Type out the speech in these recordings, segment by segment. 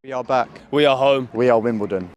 We are back. We are home. We are Wimbledon.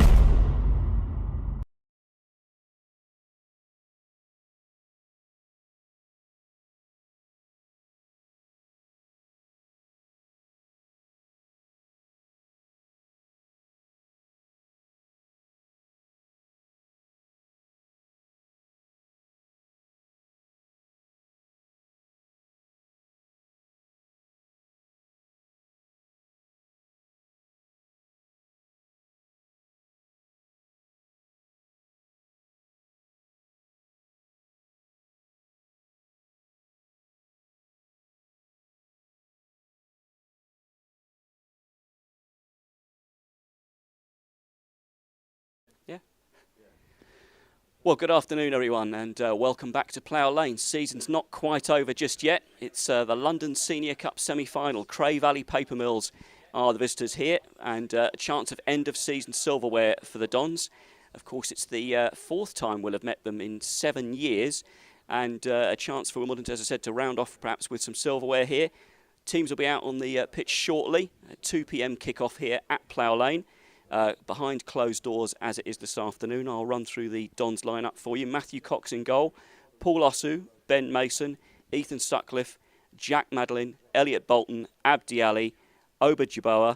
Well, good afternoon, everyone, and welcome back to Plough Lane. Season's not quite over just yet. It's the London Senior Cup semi-final. Cray Valley Paper Mills are the visitors here, and a chance of end-of-season silverware for the Dons. Of course, it's the fourth time we'll have met them in 7 years, and a chance for Wimbledon, as I said, to round off perhaps with some silverware here. Teams will be out on the pitch shortly. At 2 p.m. kickoff here at Plough Lane. Behind closed doors as it is this afternoon. I'll run through the Dons lineup for you. Matthew Cox in goal, Paul Ossu, Ben Mason, Ethan Sutcliffe, Jack Madeline, Elliot Bolton, Abdi Ali, Oba Jaboa,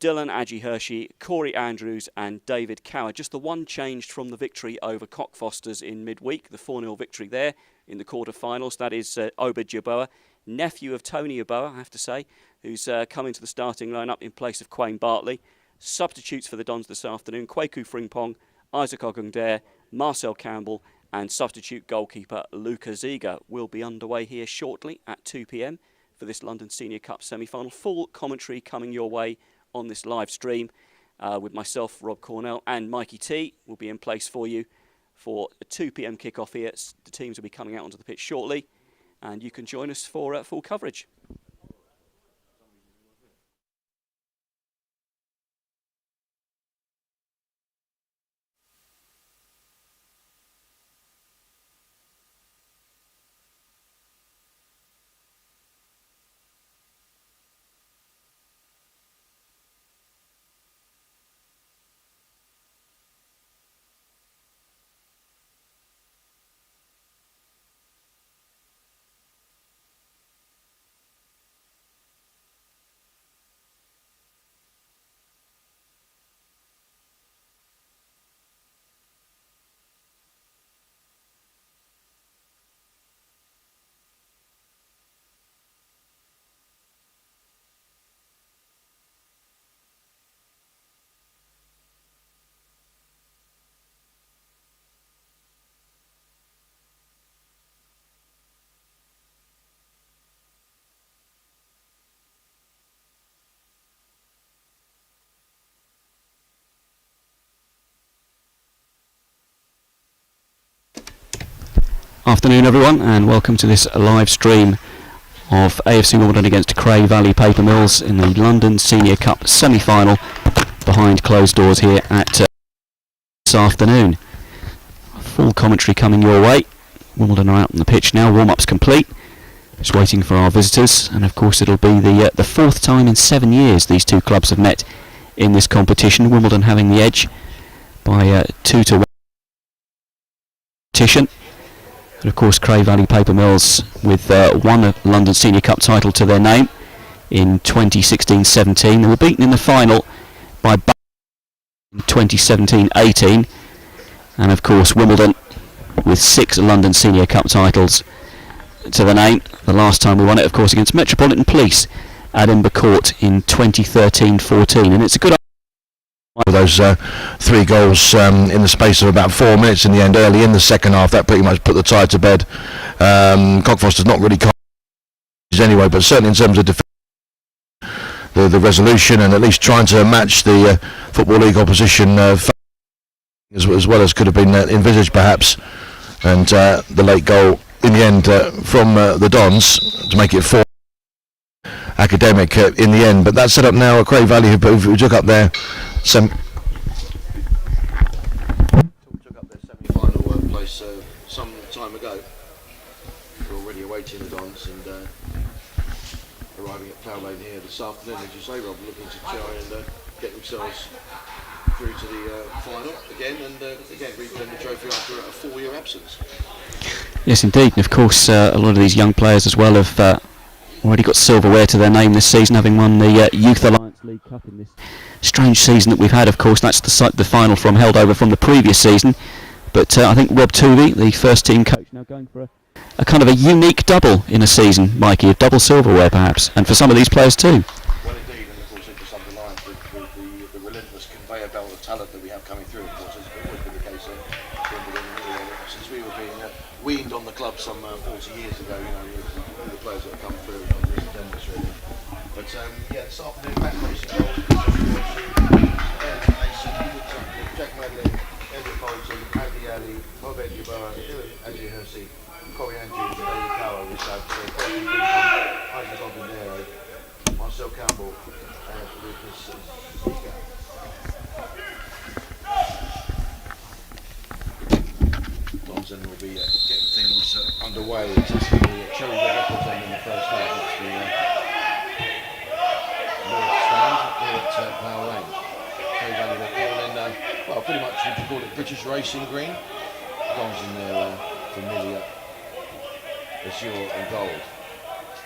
Dylan Adji Hershey, Corey Andrews and David Cower. Just the one changed from the victory over Cockfosters in midweek, the 4-0 victory there in the quarter-finals. That is Oba Jaboa, nephew of Tony Jaboa, I have to say, who's come into the starting lineup in place of Quayne Bartley. Substitutes for the Dons this afternoon: Kwaku Frimpong, Isaac Ogundare, Marcel Campbell and substitute goalkeeper Luca Ziga will be underway here shortly at 2 p.m. for this London Senior Cup semi-final. Full commentary coming your way on this live stream with myself, Rob Cornell, and Mikey T will be in place for you for a 2 p.m. kickoff here. The teams will be coming out onto the pitch shortly and you can join us for full coverage. Afternoon everyone and welcome to this live stream of AFC Wimbledon against Cray Valley Paper Mills in the London Senior Cup semi-final behind closed doors here at this afternoon. Full commentary coming your way. Wimbledon are out on the pitch now, warm-up's complete. Just waiting for our visitors, and of course it'll be the fourth time in 7 years these two clubs have met in this competition. Wimbledon having the edge by 2-1 competition. And of course Cray Valley Paper Mills with one London Senior Cup title to their name in 2016-17. They were beaten in the final by Balham in 2017-18. And of course Wimbledon with 6 London Senior Cup titles to the name. The last time we won it of course against Metropolitan Police at Imber Court in 2013-14. And it's a good those 3 goals in the space of about 4 minutes in the end, early in the second half. That pretty much put the tie to bed. Cockfosters not really anyway, but certainly in terms of the resolution and at least trying to match the Football League opposition as well as could have been envisaged perhaps. And the late goal in the end from the Dons to make it 4 academic in the end. But that's set up now. Cray Valley who took up their semi-final place some time ago. We're already awaiting the Dons and arriving at Plough Lane here this afternoon, as you say, Rob, looking to try and get themselves through to the final again, and again reclaim the trophy after a 4-year absence. Yes, indeed, and of course a lot of these young players as well have already got silverware to their name this season, having won the Youth Alliance League Cup in this strange season that we've had. Of course, that's the final held over from the previous season, but I think Rob Toovey, the first team coach, now going for a kind of a unique double in a season, Mikey, of double silverware perhaps, and for some of these players too. Well, indeed, and of course it just underlines the relentless conveyor belt of talent that we have coming through. Of course, it's always been the case since we were being weaned on the club some 40 years ago. You know, all the players that have come through in recent memories, really. But yeah, this afternoon, Matt Cox, Jack Madeline, Edward Bolton, Andy Ali, Robert Yubara, Ajay Hersey, Corey Andrews, David Cower, which I've Isaac Obinero, Marcel Campbell, and Lucas Zika. Donson will be getting things underway. It's actually showing the records in the first half. It's the North Stand here at Plough Lane. Cray Valley, they're all in, well, pretty much, would you call it British racing green? Don's in their familiar azure and gold.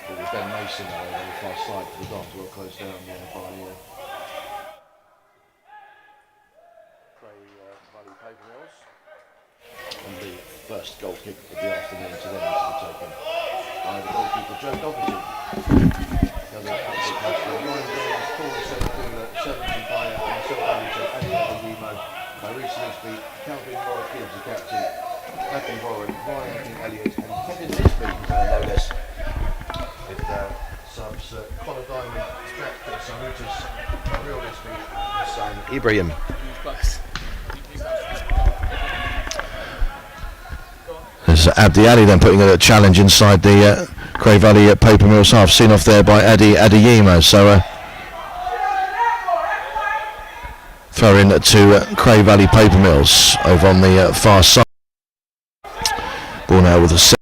But with Ben Mason on the far side for the Dons, well closed down by Cray Valley Paper Mills. And the first goal kick of the afternoon to them is to be taken by the goalkeeper Joe Doherty. The other outfit coach for Ryan Williams, Paul Seven Bayer, myself, Andy Demo, by Reece Lisby, Calvin Warwick Gibbs, the captain, Matthew Warren, Ryan Elliott, and Kevin Lisby, no less, with subs Connor Diamond, Jack Samutis, Real Lisby, and son Ibrahim. There's Abdi Ali then putting a challenge inside the Cray Valley Paper Mills half, seen off there by Adeyemo. So throw in to Cray Valley Paper Mills over on the far side. Ball now with a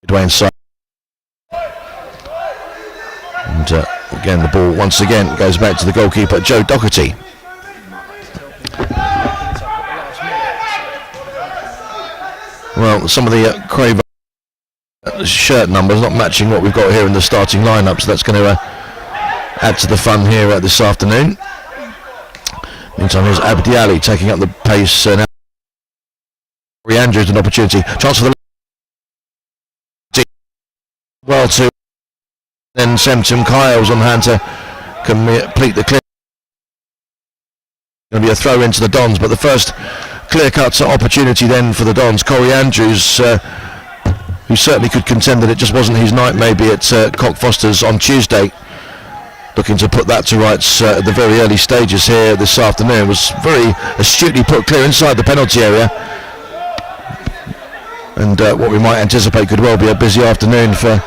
midway inside. And again the ball once again goes back to the goalkeeper Joe Doherty. Well, some of the Cray Valley shirt numbers not matching what we've got here in the starting lineup, so that's going to add to the fun here this afternoon. Meantime, here's Abdi Ali taking up the pace now. Corey Andrews an opportunity. Chance for the well to then Semtum Kyle's on hand to complete the clear. Going to be a throw into the Dons, but the first clear-cut opportunity then for the Dons. Corey Andrews, who certainly could contend that it just wasn't his night maybe at Cockfosters on Tuesday, looking to put that to rights at the very early stages here this afternoon, was very astutely put clear inside the penalty area, and what we might anticipate could well be a busy afternoon for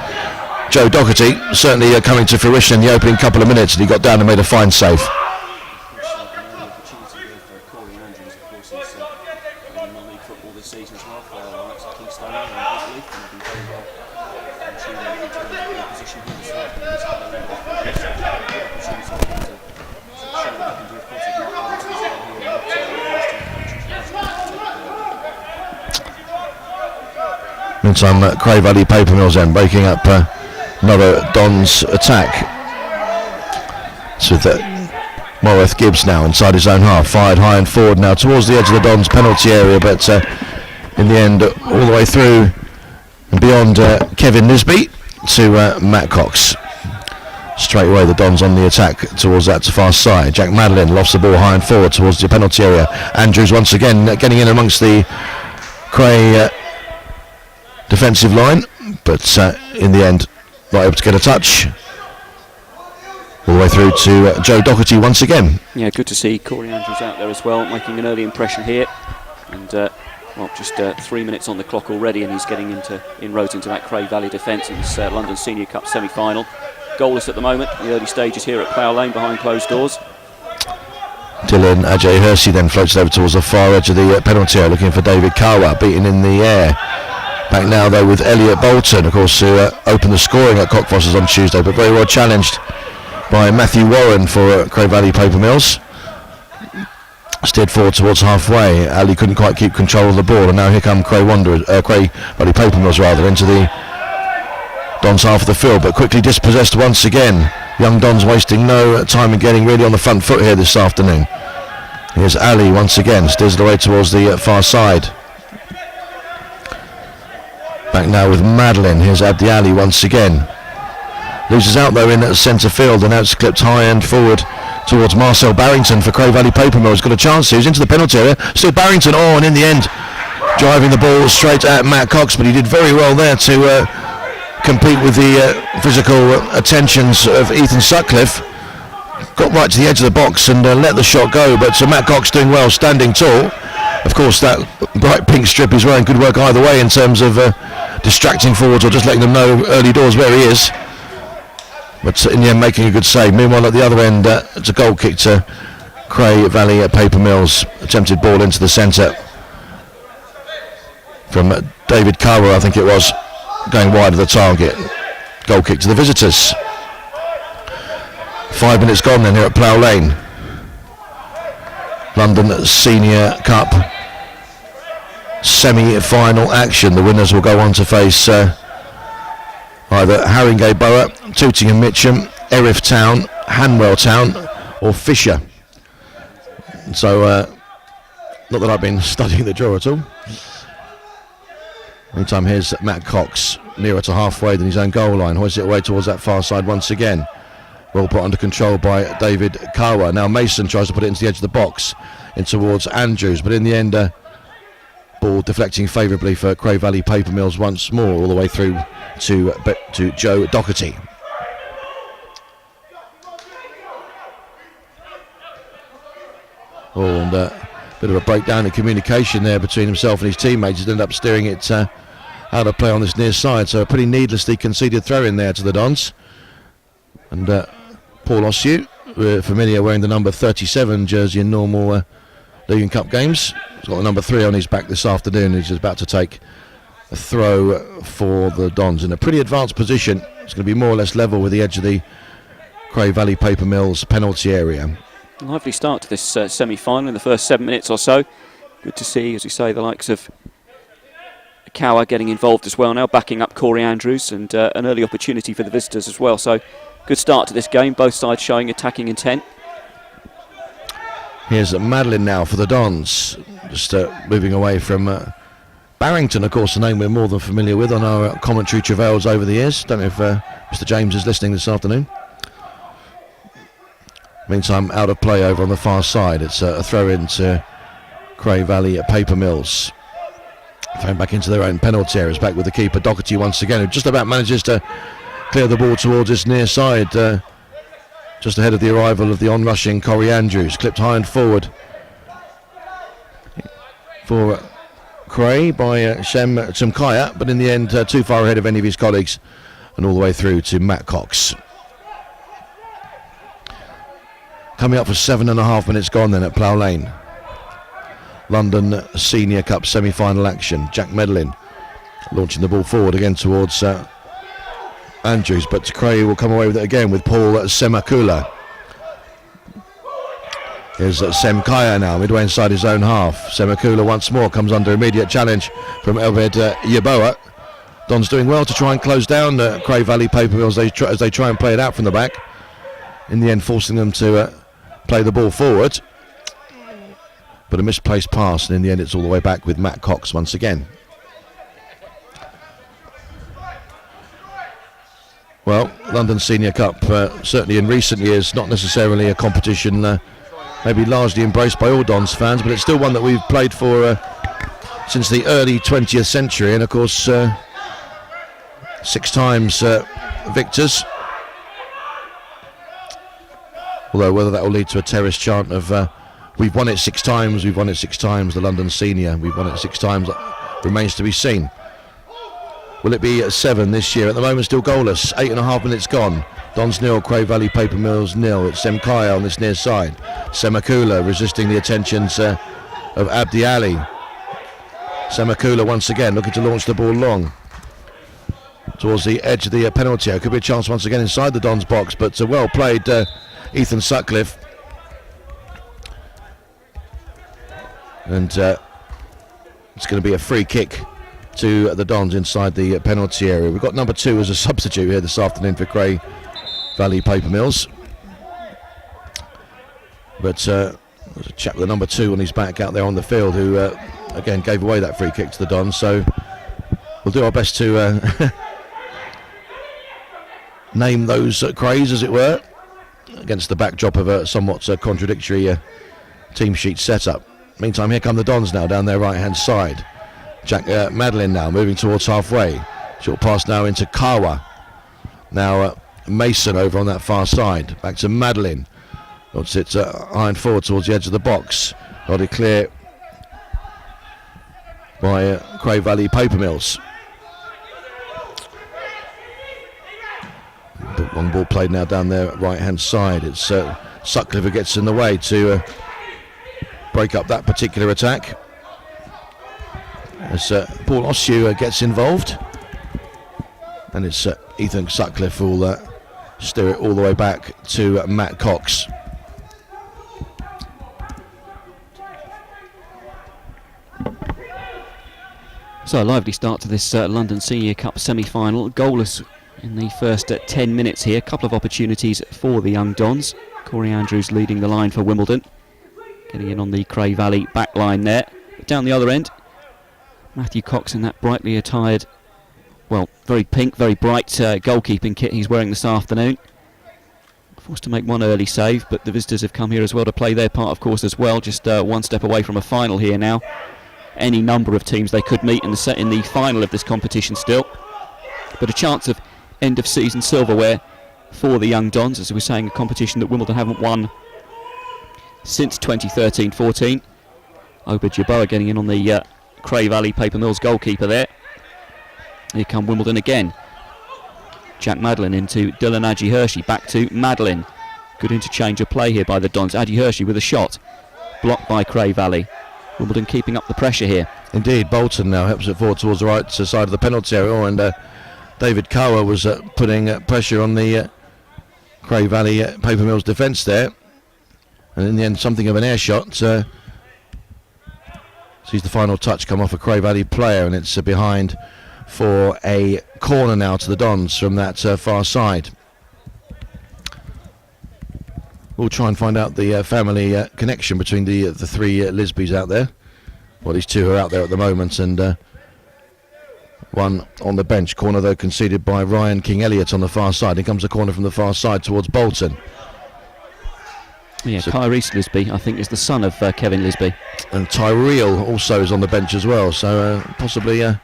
Joe Doherty, certainly coming to fruition in the opening couple of minutes, and he got down and made a fine save. Meantime, Cray Valley Paper Mills then breaking up another Dons attack. It's with Moreth Gibbs now inside his own half, fired high and forward now towards the edge of the Dons penalty area, but in the end all the way through and beyond Kevin Nisby to Matt Cox. Straight away the Dons on the attack towards that far side. Jack Madeline lofts the ball high and forward towards the penalty area. Andrews once again getting in amongst the Cray defensive line, but in the end not able to get a touch. All the way through to Joe Doherty once again. Yeah, good to see Corey Andrews out there as well, making an early impression here. And well, just 3 minutes on the clock already, and he's getting inroads into that Cray Valley defence in this London Senior Cup semi-final. Goalless at the moment, the early stages here at Plough Lane behind closed doors. Dylan Ajay Hersey then floats over towards the far edge of the penalty area, looking for David Kawa, beaten in the air Back now though with Elliot Bolton, of course, who opened the scoring at Cockfosters on Tuesday, but very well challenged by Matthew Warren for Cray Valley Paper Mills. Steered forward towards halfway. Ali couldn't quite keep control of the ball, and now here come Cray Valley Paper Mills into the Dons half of the field, but quickly dispossessed once again. Young Dons wasting no time in getting really on the front foot here this afternoon. Here's Ali once again, steers it away towards the far side. Back now with Madeline. Here's Abdi Ali once again. Loses out though in centre field, and now it's clipped high and forward towards Marcel Barrington for Cray Valley Paper Mills. Got a chance here, he's into the penalty area. Still Barrington, and in the end driving the ball straight at Matt Cox, but he did very well there to compete with the physical attentions of Ethan Sutcliffe. Got right to the edge of the box and let the shot go, but Matt Cox doing well, standing tall. Of course, that bright pink strip is wearing good work either way in terms of distracting forwards or just letting them know early doors where he is. But in the end, making a good save. Meanwhile, at the other end, it's a goal kick to Cray Valley at Paper Mills. Attempted ball into the centre from David Carver, I think it was, going wide of the target. Goal kick to the visitors. 5 minutes gone then here at Plough Lane. London Senior Cup semi-final action. The winners will go on to face either Haringey Borough, Tooting and Mitcham, Erith Town, Hanwell Town or Fisher. So not that I've been studying the draw at all. Meantime, here's Matt Cox, nearer to halfway than his own goal line, hoists it away towards that far side once again. Well put under control by David Kawa. Now Mason tries to put it into the edge of the box in towards Andrews, but in the end ball deflecting favourably for Cray Valley Paper Mills once more, all the way through to Joe Doherty. And a bit of a breakdown in communication there between himself and his teammates. He's ended up steering it out of play on this near side, so a pretty needlessly conceded throw in there to the Dons. And Paul Ossu, we're familiar, wearing the number 37 jersey in normal League and Cup games. He's got the number 3 on his back this afternoon. He's just about to take a throw for the Dons in a pretty advanced position. It's going to be more or less level with the edge of the Cray Valley Paper Mills penalty area. Lively start to this semi-final in the first 7 minutes or so. Good to see, as you say, the likes of Cower getting involved as well now, backing up Corey Andrews, and an early opportunity for the visitors as well. So good start to this game, both sides showing attacking intent. Here's Madeline now for the Dons, just moving away from Barrington, of course, a name we're more than familiar with on our commentary travails over the years. Don't know if Mr. James is listening this afternoon. Meantime, out of play over on the far side. It's a throw in to Cray Valley at Paper Mills. Thrown back into their own penalty areas, back with the keeper Doherty once again, who just about manages to clear the ball towards this near side, just ahead of the arrival of the on-rushing Corey Andrews. Clipped high and forward for Cray by Shem Tumkaya, but in the end too far ahead of any of his colleagues, and all the way through to Matt Cox. Coming up for 7.5 minutes gone then at Plough Lane. London Senior Cup semi-final action. Jack Medlin launching the ball forward again towards Andrews, but Cray will come away with it again with Paul Semakula. Here's Semkaya now, midway inside his own half. Semakula once more comes under immediate challenge from Elved Yeboah. Don's doing well to try and close down Cray Valley Paper Mills as they try and play it out from the back. In the end, forcing them to play the ball forward. But a misplaced pass, and in the end it's all the way back with Matt Cox once again. Well, London Senior Cup, certainly in recent years, not necessarily a competition maybe largely embraced by all Dons fans, but it's still one that we've played for since the early 20th century, and of course 6 times victors. Although whether that will lead to a terrace chant of we've won it 6 times, we've won it 6 times, the London Senior, we've won it 6 times, remains to be seen. Will it be 7 this year? At the moment still goalless, 8.5 minutes gone. Dons 0, Cray Valley Paper Mills 0. It's Semkaya on this near side. Semakula resisting the attentions of Abdi Ali. Semakula once again looking to launch the ball long towards the edge of the penalty area. Could be a chance once again inside the Dons box, but well played, Ethan Sutcliffe. And it's going to be a free kick to the Dons inside the penalty area. We've got number 2 as a substitute here this afternoon for Cray Valley Paper Mills. But there's a chap with the number 2 on his back out there on the field who again gave away that free kick to the Dons. So we'll do our best to name those Crays, as it were, against the backdrop of a somewhat contradictory team sheet setup. Meantime, here come the Dons now down their right hand side. Jack Madeline now moving towards halfway. Short pass now into Kawa. Now Mason over on that far side. Back to Madeline. Wants it iron forward towards the edge of the box. Got it clear by Cray Valley Paper Mills. Long ball played now down their right hand side. It's Sutcliffe who gets in the way to break up that particular attack. As Paul Ossu gets involved, and it's Ethan Sutcliffe who will steer it all the way back to Matt Cox. So a lively start to this London Senior Cup semi-final. Goalless in the first 10 minutes here. A couple of opportunities for the young Dons. Corey Andrews leading the line for Wimbledon, getting in on the Cray Valley back line there. But down the other end, Matthew Cox in that brightly attired, well, very pink, very bright goalkeeping kit he's wearing this afternoon. Forced to make one early save, but the visitors have come here as well to play their part, of course, as well. Just one step away from a final here now. Any number of teams they could meet in the final of this competition still. But a chance of end of season silverware for the young Dons, as we were saying, a competition that Wimbledon haven't won since 2013-14. Oba Jaboa getting in on the Cray Valley Paper Mills goalkeeper there. Here come Wimbledon again. Jack Madeline into Dylan Adji Hershey, back to Madeline. Good interchange of play here by the Dons. Adji Hershey with a shot, blocked by Cray Valley. Wimbledon keeping up the pressure here. Indeed, Bolton now helps it forward towards the right side of the penalty area, and David Kawa was putting pressure on the Cray Valley Paper Mills defence there, and in the end something of an air shot sees the final touch come off a Cray Valley player, and it's behind for a corner now to the Dons from that far side. We'll try and find out the family connection between the three Lisbys out there. Well, these two are out there at the moment, and one on the bench. Corner, though, conceded by Ryan King-Elliott on the far side. Here comes the corner from the far side towards Bolton. Yeah, so Kyrese Lisby, I think, is the son of Kevin Lisby. And Tyrell also is on the bench as well, so possibly a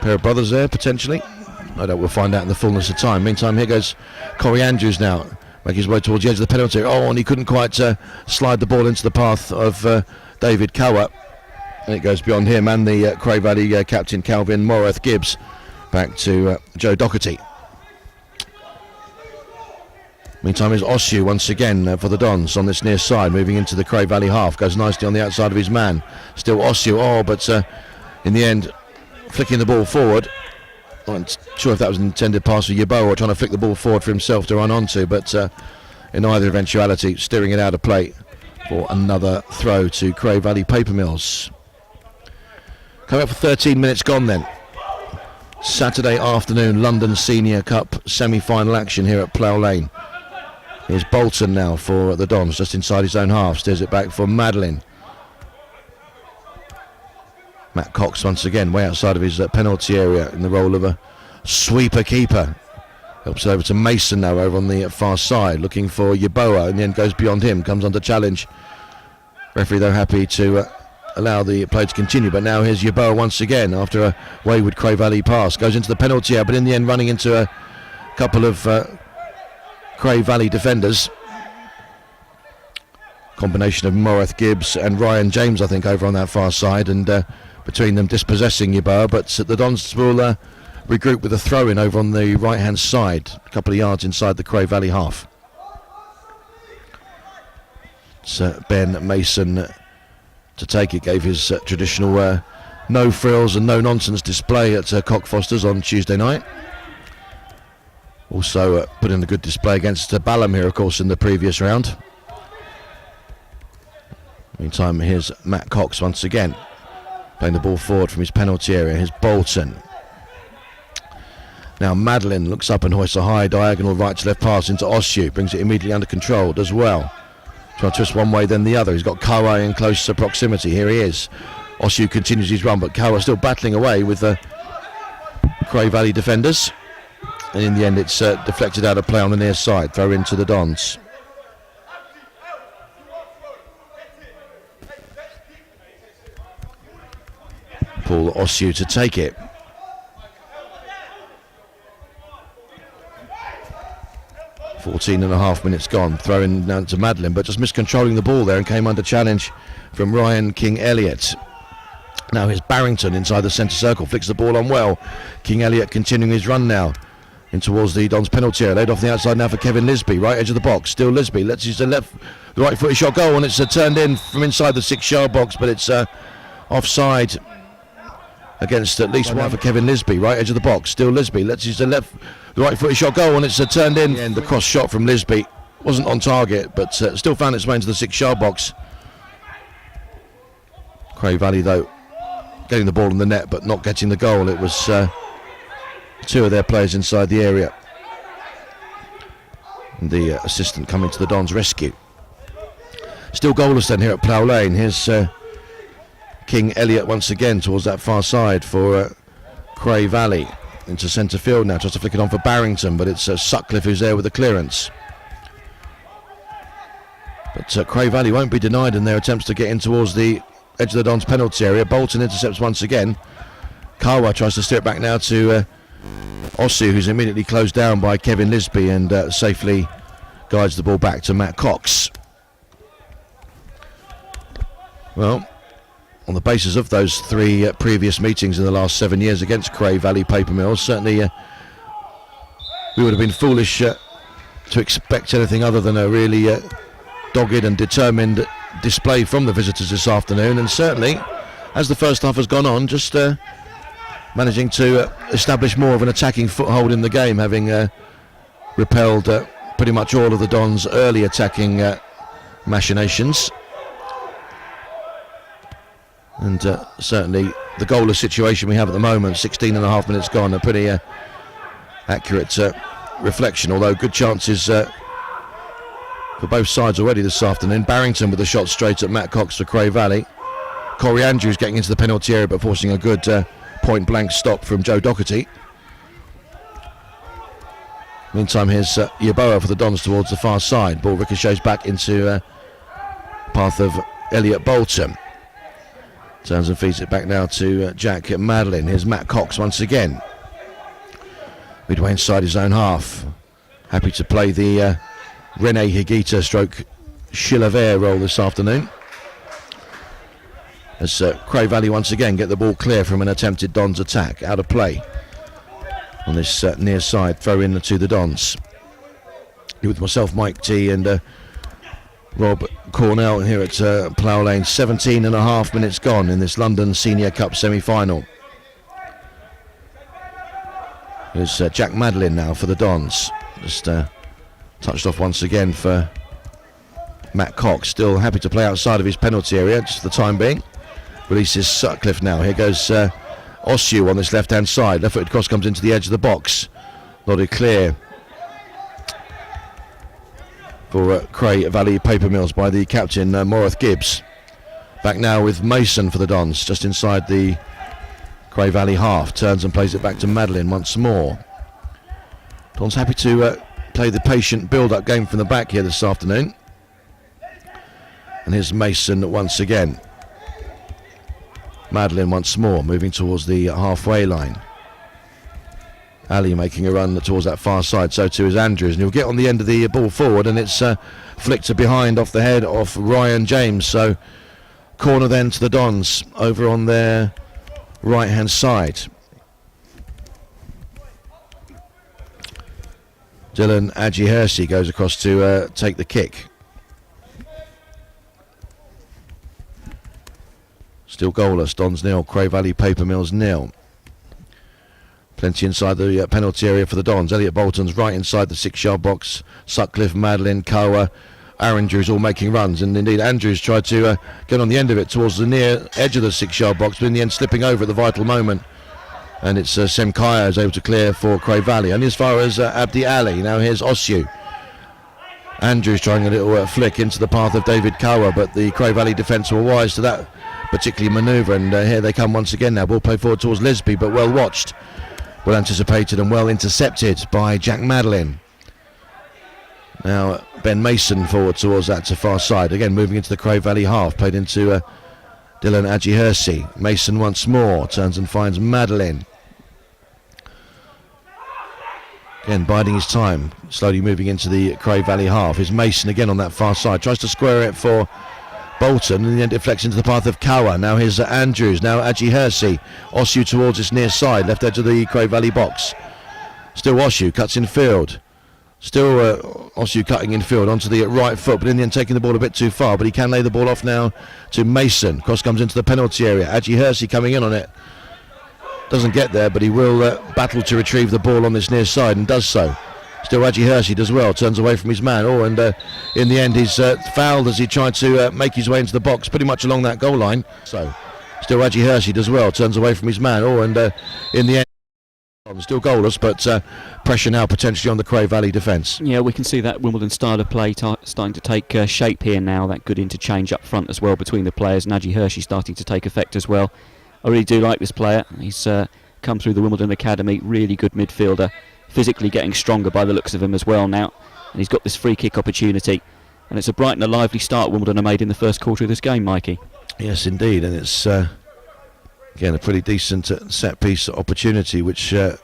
pair of brothers there, potentially. I don't, we'll find out in the fullness of time. Meantime, here goes Corey Andrews now, making his way towards the edge of the penalty. Oh, and he couldn't quite slide the ball into the path of David Kawa. And it goes beyond him and the Cray Valley captain Calvin Morath Gibbs. Back to Joe Doherty. Meantime is Ossu once again for the Dons on this near side, moving into the Cray Valley half. Goes nicely on the outside of his man. Still Ossu, but in the end, flicking the ball forward. I'm not sure if that was an intended pass for Yeboah or trying to flick the ball forward for himself to run onto, but in either eventuality, steering it out of play for another throw to Cray Valley Paper Mills. Coming up for 13 minutes gone then. Saturday afternoon London Senior Cup semi-final action here at Plough Lane. Here's Bolton now for the Dons, just inside his own half. Steers it back for Madeline. Matt Cox once again way outside of his penalty area in the role of a sweeper keeper. Helps it over to Mason now over on the far side, looking for Yeboah, and then goes beyond him, comes under challenge. Referee though happy to allow the play to continue, but now here's Yeboah once again after a wayward Cray Valley pass. Goes into the penalty area, but in the end running into a couple of Cray Valley defenders. Combination of Morath Gibbs and Ryan James, I think, over on that far side, and between them dispossessing Yeboah, but the Dons will regroup with a throw-in over on the right-hand side, a couple of yards inside the Cray Valley half. It's Ben Mason to take it, gave his traditional no frills and no nonsense display at Cockfosters on Tuesday night. Also put in a good display against Balham here, of course, in the previous round. Meantime, here's Matt Cox once again, playing the ball forward from his penalty area. Here's Bolton. Now Madeline looks up and hoists a high diagonal right to left pass into Ossu, brings it immediately under control, does well. Trying to twist one way then the other. He's got Kawa in close proximity. Here he is. Ossu continues his run, but Kawa still battling away with the Cray Valley defenders. And in the end, it's deflected out of play on the near side. Throw into the Dons. Paul Ossu to take it. .14.5 minutes gone. Throw in now to Madeline, but just miscontrolling the ball there and came under challenge from Ryan King-Elliott. Now here's Barrington inside the centre circle, flicks the ball on well. King-Elliott continuing his run now in towards the Dons penalty area. Laid off the outside now for Kevin Lisby, right edge of the box. Still Lisby, let's use the right footed shot goal, and it's turned in from inside the 6-yard box, but it's offside against at least one for Kevin Lisby, right edge of the box. Still Lisby, let's use the right footed shot goal, and it's turned in. And the cross shot from Lisby wasn't on target, but still found its way into the 6-yard box. Cray Valley though getting the ball in the net but not getting the goal. It was two of their players inside the area, and the assistant coming to the Dons' rescue. Still goalless then here at Plough Lane. Here's King-Elliott once again towards that far side for Cray Valley. Into centre field now, tries to flick it on for Barrington, but it's Sutcliffe who's there with the clearance. But Cray Valley won't be denied in their attempts to get in towards the edge of the Dons penalty area. Bolton intercepts once again. Kawa tries to steer it back now to Ossu, who's immediately closed down by Kevin Lisby, and safely guides the ball back to Matt Cox. Well, on the basis of those three previous meetings in the last 7 years against Cray Valley Paper Mills, certainly we would have been foolish to expect anything other than a really dogged and determined display from the visitors this afternoon. And certainly, as the first half has gone on, just managing to establish more of an attacking foothold in the game, having repelled pretty much all of the Dons' early attacking machinations. And certainly the goalless situation we have at the moment, 16.5 minutes gone, a pretty accurate reflection, although good chances for both sides already this afternoon. Barrington with a shot straight at Matt Cox for Cray Valley. Corey Andrews getting into the penalty area but forcing a good point blank stop from Joe Doherty. Meantime, here's Yeboah for the Dons towards the far side. Ball ricochets back into path of Elliot Bolton. Turns and feeds it back now to Jack Madeline. Here's Matt Cox once again. Midway inside his own half. Happy to play the Rene Higuita stroke Chilavert role this afternoon. As Cray Valley once again get the ball clear from an attempted Dons attack. Out of play on this near side. Throw in to the Dons. Here with myself, Mike T, and Rob Cornell here at Plough Lane. 17.5 minutes gone in this London Senior Cup semi-final. Here's Jack Madeline now for the Dons. Just touched off once again for Matt Cox. Still happy to play outside of his penalty area just for the time being. Releases Sutcliffe now. Here goes Ossu on this left-hand side. Left-footed cross comes into the edge of the box. Nodded clear for Cray Valley Paper Mills by the captain, Morath Gibbs. Back now with Mason for the Dons, just inside the Cray Valley half. Turns and plays it back to Madeline once more. Dons happy to play the patient build-up game from the back here this afternoon. And here's Mason once again. Madeline once more, moving towards the halfway line. Ali making a run towards that far side, so too is Andrews, and he'll get on the end of the ball forward, and it's flicked to behind off the head of Ryan James. So corner then to the Dons over on their right hand side. Dylan Adji-Hersey goes across to take the kick. Still goalless. Dons 0, Cray Valley Paper Mills 0. Plenty inside the penalty area for the Dons. Elliot Bolton's right inside the 6-yard box. Sutcliffe, Madeline, Koa, Andrews all making runs, and indeed Andrews tried to get on the end of it towards the near edge of the 6-yard box, but in the end slipping over at the vital moment. And it's Semkaya is able to clear for Cray Valley. And as far as Abdi Ali, now here's Osyu. Andrews trying a little flick into the path of David Koa, but the Cray Valley defence were wise to that particular manoeuvre, and here they come once again now. Ball played forward towards Lisby, but well watched, well anticipated and well intercepted by Jack Madeline. Now Ben Mason forward towards that to far side, again moving into the Cray Valley half, played into Dylan Ajihursi. Mason once more turns and finds Madeline. Again biding his time, slowly moving into the Cray Valley half. Is Mason again on that far side, tries to square it for Bolton, and then deflects into the path of Koa. Now here's Andrews, now Ajihursi. Osyu towards his near side, left edge of the Cray Valley box. Still Osyu, cuts in field. Still Osyu cutting in field onto the right foot, but in the end taking the ball a bit too far, but he can lay the ball off now to Mason. Cross comes into the penalty area. Ajihursi coming in on it. Doesn't get there, but he will battle to retrieve the ball on this near side, and does so. Still Ajihursi does well, turns away from his man. And in the end he's fouled as he tried to make his way into the box pretty much along that goal line. So still Ajihursi does well, turns away from his man. And in the end still goalless, but pressure now potentially on the Cray Valley defence. Yeah, we can see that Wimbledon style of play starting to take shape here now. That good interchange up front as well between the players. And Ajihursi starting to take effect as well. I really do like this player. He's come through the Wimbledon Academy, really good midfielder. Physically getting stronger by the looks of him as well now, and he's got this free kick opportunity, and it's a bright and a lively start Wimbledon have made in the first quarter of this game, Mikey. Yes indeed, and it's again a pretty decent set piece opportunity which Dylan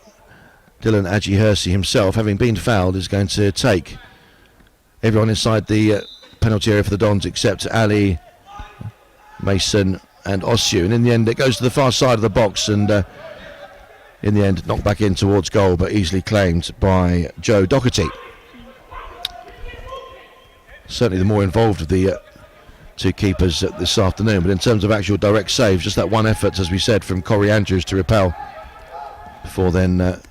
Ajihursi himself, having been fouled, is going to take. Everyone inside the penalty area for the Dons except Ali, Mason and Osyu, and in the end it goes to the far side of the box, and in the end knocked back in towards goal, but easily claimed by Joe Doherty. Certainly the more involved of the two keepers this afternoon, but in terms of actual direct saves, just that one effort, as we said, from Corey Andrews to repel. Before then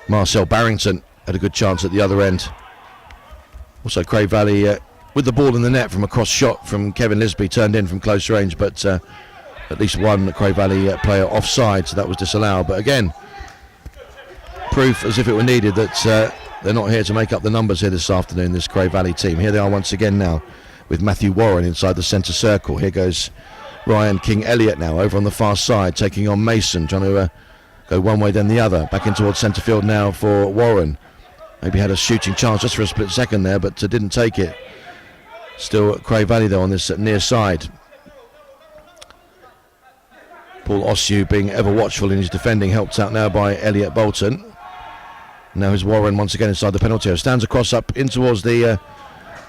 Marcel Barrington had a good chance at the other end. Also Cray Valley with the ball in the net from a cross shot from Kevin Lisby, turned in from close range, but at least one Cray Valley player offside, so that was disallowed. But again, proof as if it were needed that they're not here to make up the numbers here this afternoon, this Cray Valley team. Here they are once again now with Matthew Warren inside the centre circle. Here goes Ryan King-Elliott now over on the far side, taking on Mason, trying to go one way then the other. Back in towards centre field now for Warren. Maybe had a shooting chance just for a split second there, but didn't take it. Still Cray Valley though on this near side. Paul Osyu being ever watchful in his defending, helped out now by Elliot Bolton. Now is Warren once again inside the penalty area. Stands across up in towards the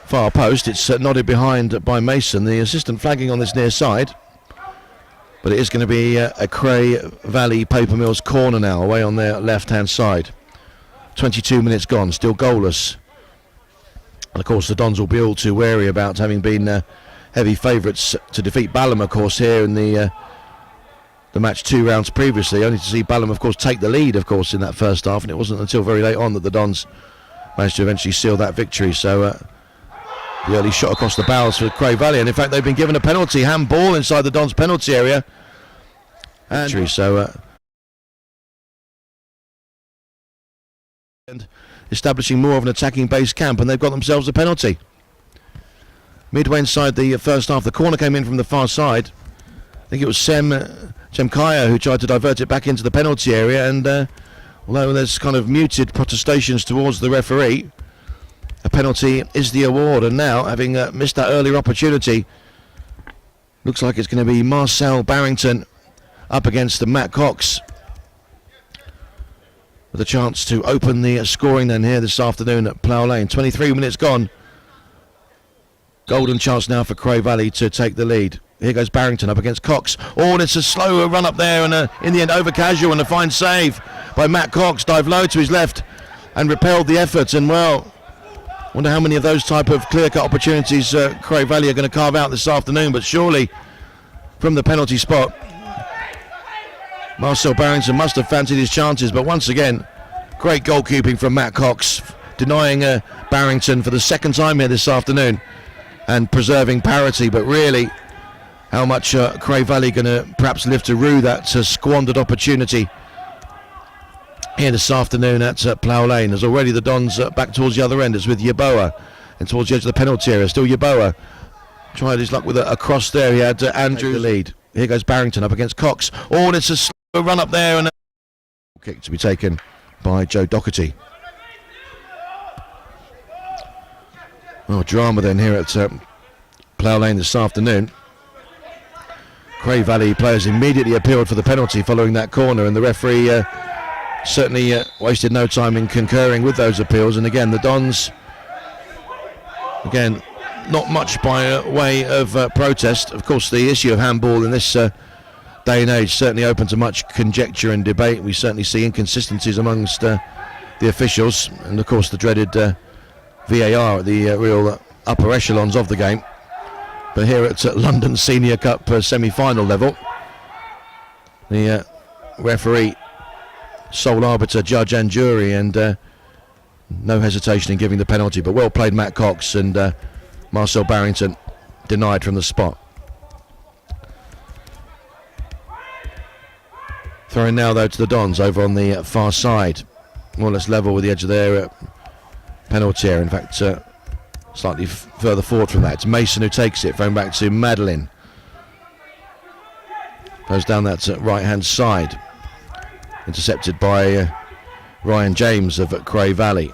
far post. It's nodded behind by Mason, the assistant flagging on this near side. But it is going to be a Cray Valley Paper Mills corner now, away on their left-hand side. 22 minutes gone, still goalless. And of course the Dons will be all too wary about having been heavy favourites to defeat Balham, of course, here in the match 2 rounds previously, only to see Balham, of course, take the lead, of course, in that first half, and it wasn't until very late on that the Dons managed to eventually seal that victory. So the early shot across the bows for Cray Valley, and in fact they've been given a penalty, handball inside the Dons penalty area. And so establishing more of an attacking base camp, and they've got themselves a penalty. Midway inside the first half, the corner came in from the far side. I think it was Semkaya who tried to divert it back into the penalty area, and although there's kind of muted protestations towards the referee, a penalty is the award. And now, having missed that earlier opportunity, looks like it's going to be Marcel Barrington up against Matt Cox, with a chance to open the scoring then here this afternoon at Plough Lane. 23 minutes gone. Golden chance now for Cray Valley to take the lead. Here goes Barrington up against Cox. Oh, and it's a slow run up there, and in the end over casual, and a fine save by Matt Cox. Dive low to his left and repelled the effort. And well, wonder how many of those type of clear-cut opportunities Cray Valley are going to carve out this afternoon. But surely from the penalty spot. Marcel Barrington must have fancied his chances, but once again, great goalkeeping from Matt Cox, denying Barrington for the second time here this afternoon and preserving parity. But really, how much Cray Valley going to perhaps live to rue that squandered opportunity here this afternoon at Plough Lane. As already the Dons back towards the other end. It's with Yeboah and towards the edge of the penalty area. Still Yeboah tried his luck with a cross there. He had Andrew the lead. Here goes Barrington up against Cox. Oh, and it's a slow run up there and a kick to be taken by Joe Doherty. Oh, drama then here at Plough Lane this afternoon. Cray Valley players immediately appealed for the penalty following that corner, and the referee certainly wasted no time in concurring with those appeals. And again, the Dons, again, not much by way of protest. Of course, the issue of handball in this day and age certainly open to much conjecture and debate. We certainly see inconsistencies amongst the officials, and of course the dreaded VAR at the real upper echelons of the game. But here at London Senior Cup semi-final level, the referee, sole arbiter, judge and jury, and no hesitation in giving the penalty. But well played Matt Cox, and Marcel Barrington denied from the spot. Throwing now though to the Dons over on the far side, more or less level with the edge of their penalty area. In fact, slightly further forward from that. It's Mason who takes it, throwing back to Madeline. Goes down that right hand side, intercepted by Ryan James of Cray Valley.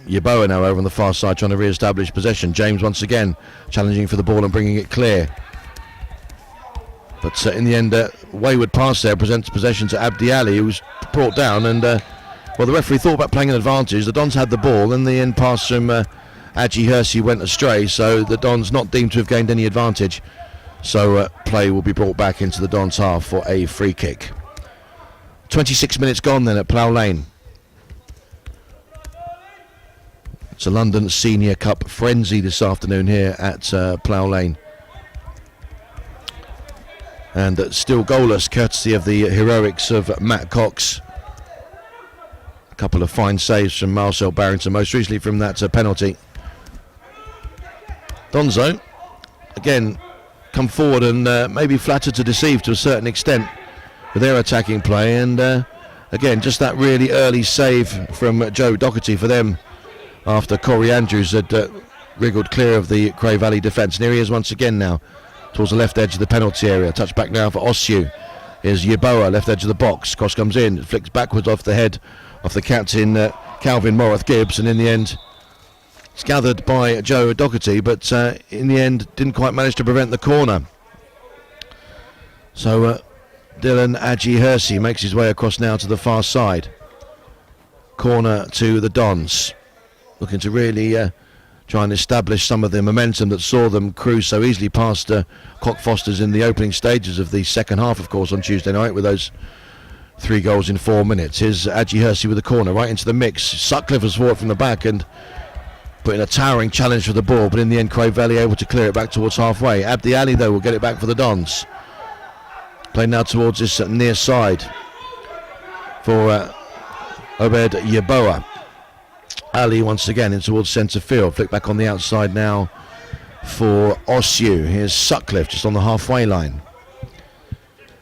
Yeboah now over on the far side trying to re-establish possession. James once again challenging for the ball and bringing it clear. But in the end, wayward pass there presents possession to Abdi Ali, who was brought down, and well, the referee thought about playing an advantage. The Dons had the ball, and the end pass from Adji Hersey went astray, so the Dons not deemed to have gained any advantage. So play will be brought back into the Dons half for a free kick. 26 minutes gone then at Plough Lane. It's a London Senior Cup frenzy this afternoon here at Plough Lane. And still goalless, courtesy of the heroics of Matt Cox. A couple of fine saves from Marcel Barrington, most recently from that penalty. Donzo, again, come forward and maybe flattered to deceive to a certain extent with their attacking play. And again, just that really early save from Joe Doherty for them after Corey Andrews had wriggled clear of the Cray Valley defence. And here he is once again now, towards the left edge of the penalty area. Touch back now for Ossu. Here's Yeboah, left edge of the box. Cross comes in, flicks backwards off the head of the captain, Calvin Moreth-Gibbs, and in the end, it's gathered by Joe Doherty, but in the end, didn't quite manage to prevent the corner. So Dylan Adji Hersey makes his way across now to the far side. Corner to the Dons, looking to really try and establish some of the momentum that saw them cruise so easily past Cockfosters in the opening stages of the second half, of course, on Tuesday night with those 3 goals in 4 minutes. Here's Adji Hersey with the corner right into the mix. Sutcliffe was forward from the back and put in a towering challenge for the ball, but in the end Cray Valley able to clear it back towards halfway. Abdi Ali though will get it back for the Dons. Playing now towards this near side for Obed Yeboah. Ali once again in towards centre field. Flick back on the outside now for Ossu. Here's Sutcliffe just on the halfway line.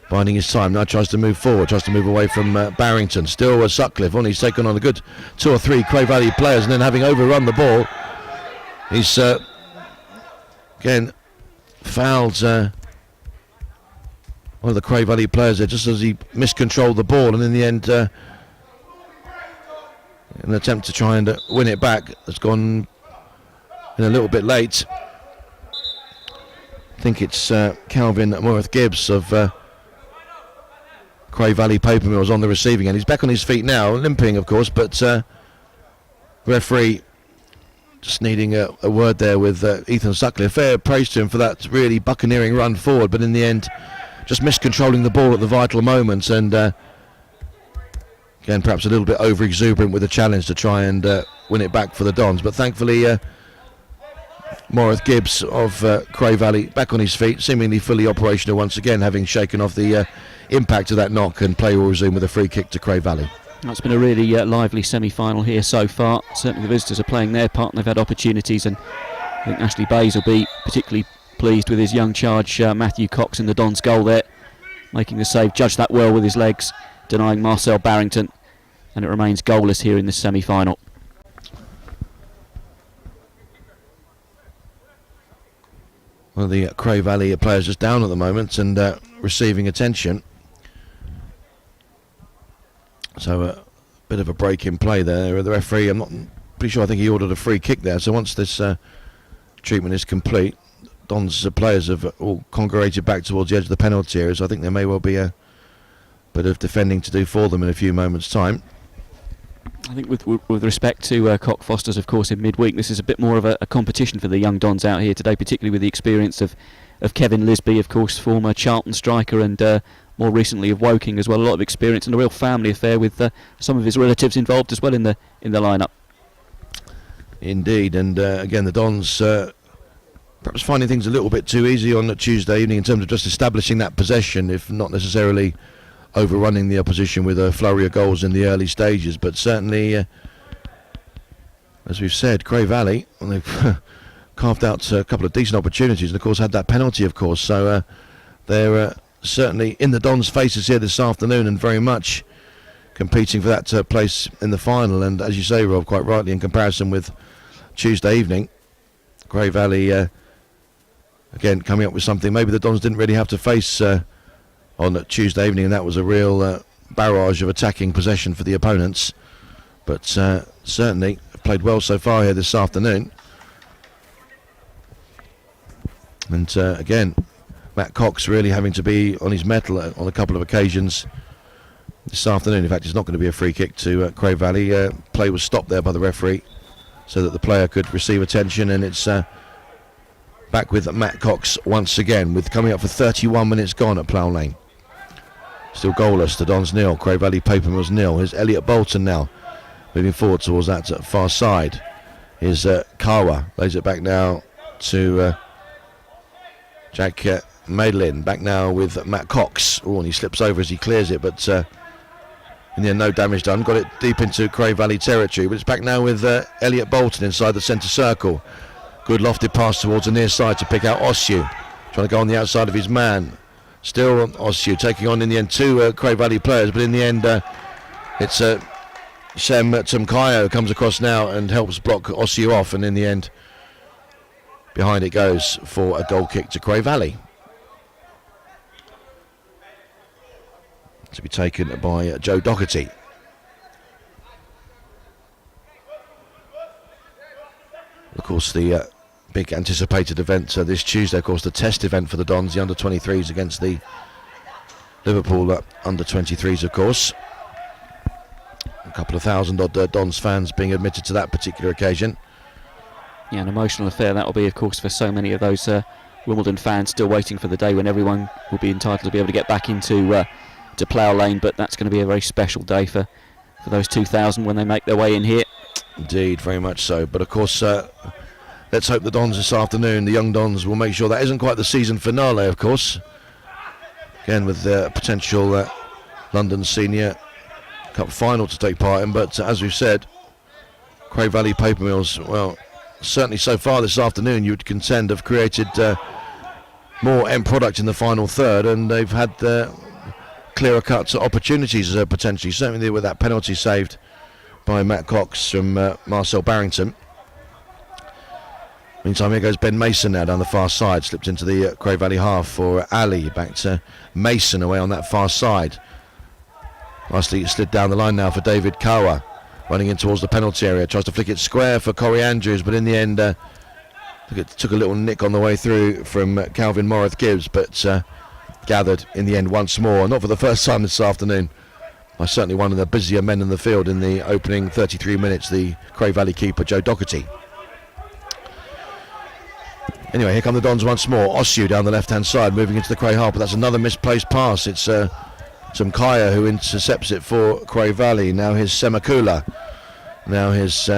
Finding his time now, tries to move forward, tries to move away from Barrington. Still Sutcliffe, only he's taken on a good 2 or 3 Cray Valley players, and then having overrun the ball, he's again fouled one of the Cray Valley players there just as he miscontrolled the ball, and in the end an attempt to try and win it back has gone in a little bit late. I think it's Calvin Moreth-Gibbs of Cray Valley Paper Mills on the receiving end. He's back on his feet now, limping of course, but referee just needing a word there with Ethan Sutcliffe. Fair praise to him for that really buccaneering run forward, but in the end just miscontrolling the ball at the vital moments, and again perhaps a little bit over exuberant with the challenge to try and win it back for the Dons. But thankfully Morith Gibbs of Cray Valley back on his feet, seemingly fully operational once again, having shaken off the impact of that knock, and play will resume with a free kick to Cray Valley. It's been a really lively semi-final here so far. Certainly the visitors are playing their part and they've had opportunities, and I think Ashley Bays will be particularly pleased with his young charge, Matthew Cox, in the Dons goal there, making the save, judged that well with his legs, denying Marcel Barrington, and it remains goalless here in this semi-final. Well, the Cray Valley players just down at the moment and receiving attention. So a bit of a break in play there. The referee, I'm not pretty sure, I think he ordered a free kick there. So once this treatment is complete, Don's players have all congregated back towards the edge of the penalty area. So I think there may well be a bit of defending to do for them in a few moments' time. I think with respect to Cockfosters, of course, in midweek, this is a bit more of a competition for the young Dons out here today, particularly with the experience of Kevin Lisby, of course, former Charlton striker, and more recently of Woking as well. A lot of experience and a real family affair with some of his relatives involved as well in the lineup. Indeed, and again the Dons perhaps finding things a little bit too easy on the Tuesday evening in terms of just establishing that possession, if not necessarily overrunning the opposition with a flurry of goals in the early stages. But certainly, as we've said, Cray Valley, they've carved out a couple of decent opportunities, and of course had that penalty, of course. So they're certainly in the Dons' faces here this afternoon, and very much competing for that place in the final. And as you say, Rob, quite rightly, in comparison with Tuesday evening, Cray Valley again coming up with something maybe the Dons didn't really have to face on Tuesday evening, and that was a real barrage of attacking possession for the opponents. But certainly have played well so far here this afternoon. And again, Matt Cox really having to be on his mettle on a couple of occasions this afternoon. In fact, it's not going to be a free kick to Cray Valley. Play was stopped there by the referee so that the player could receive attention, and it's back with Matt Cox once again, with coming up for 31 minutes gone at Plough Lane. Still goalless, the Dons nil, Cray Valley Papermills nil. Here's Elliot Bolton now, moving forward towards that far side. Here's Kawa, lays it back now to Jack Madeline, back now with Matt Cox. Oh, and he slips over as he clears it, but in the end no damage done. Got it deep into Cray Valley territory, but it's back now with Elliot Bolton inside the centre circle. Good lofted pass towards the near side to pick out Ossu, trying to go on the outside of his man. Still Ossu taking on in the end two Cray Valley players, but in the end it's Shem Tumkaya who comes across now and helps block Ossu off, and in the end behind it goes for a goal kick to Cray Valley, to be taken by Joe Doherty. Of course, the big anticipated event this Tuesday, of course, the test event for the Dons, the under-23s against the Liverpool under-23s, of course. A couple of thousand odd Dons fans being admitted to that particular occasion. Yeah, an emotional affair that will be, of course, for so many of those Wimbledon fans still waiting for the day when everyone will be entitled to be able to get back into to Plough Lane. But that's going to be a very special day for those 2,000 when they make their way in here. Indeed, very much so. But of course, let's hope the Dons this afternoon, the young Dons, will make sure that isn't quite the season finale, of course. Again, with the potential London Senior Cup final to take part in. But as we've said, Cray Valley Papermills, well, certainly so far this afternoon, you would contend have created more end product in the final third, and they've had clearer cut opportunities potentially. Certainly with that penalty saved by Matt Cox from Marcel Barrington. Meantime, here goes Ben Mason now down the far side, slipped into the Cray Valley half for Ali, back to Mason away on that far side. Nicely slid down the line now for David Kawa, running in towards the penalty area, tries to flick it square for Corey Andrews, but in the end it took a little nick on the way through from Calvin Morith Gibbs, but gathered in the end once more, not for the first time this afternoon, by certainly one of the busier men in the field in the opening 33 minutes, the Cray Valley keeper Joe Doherty. Anyway, here come the Dons once more. Ossu down the left-hand side, moving into the Cray half, but that's another misplaced pass. It's Tumkaya who intercepts it for Cray Valley. Now here's Semakula. Now here's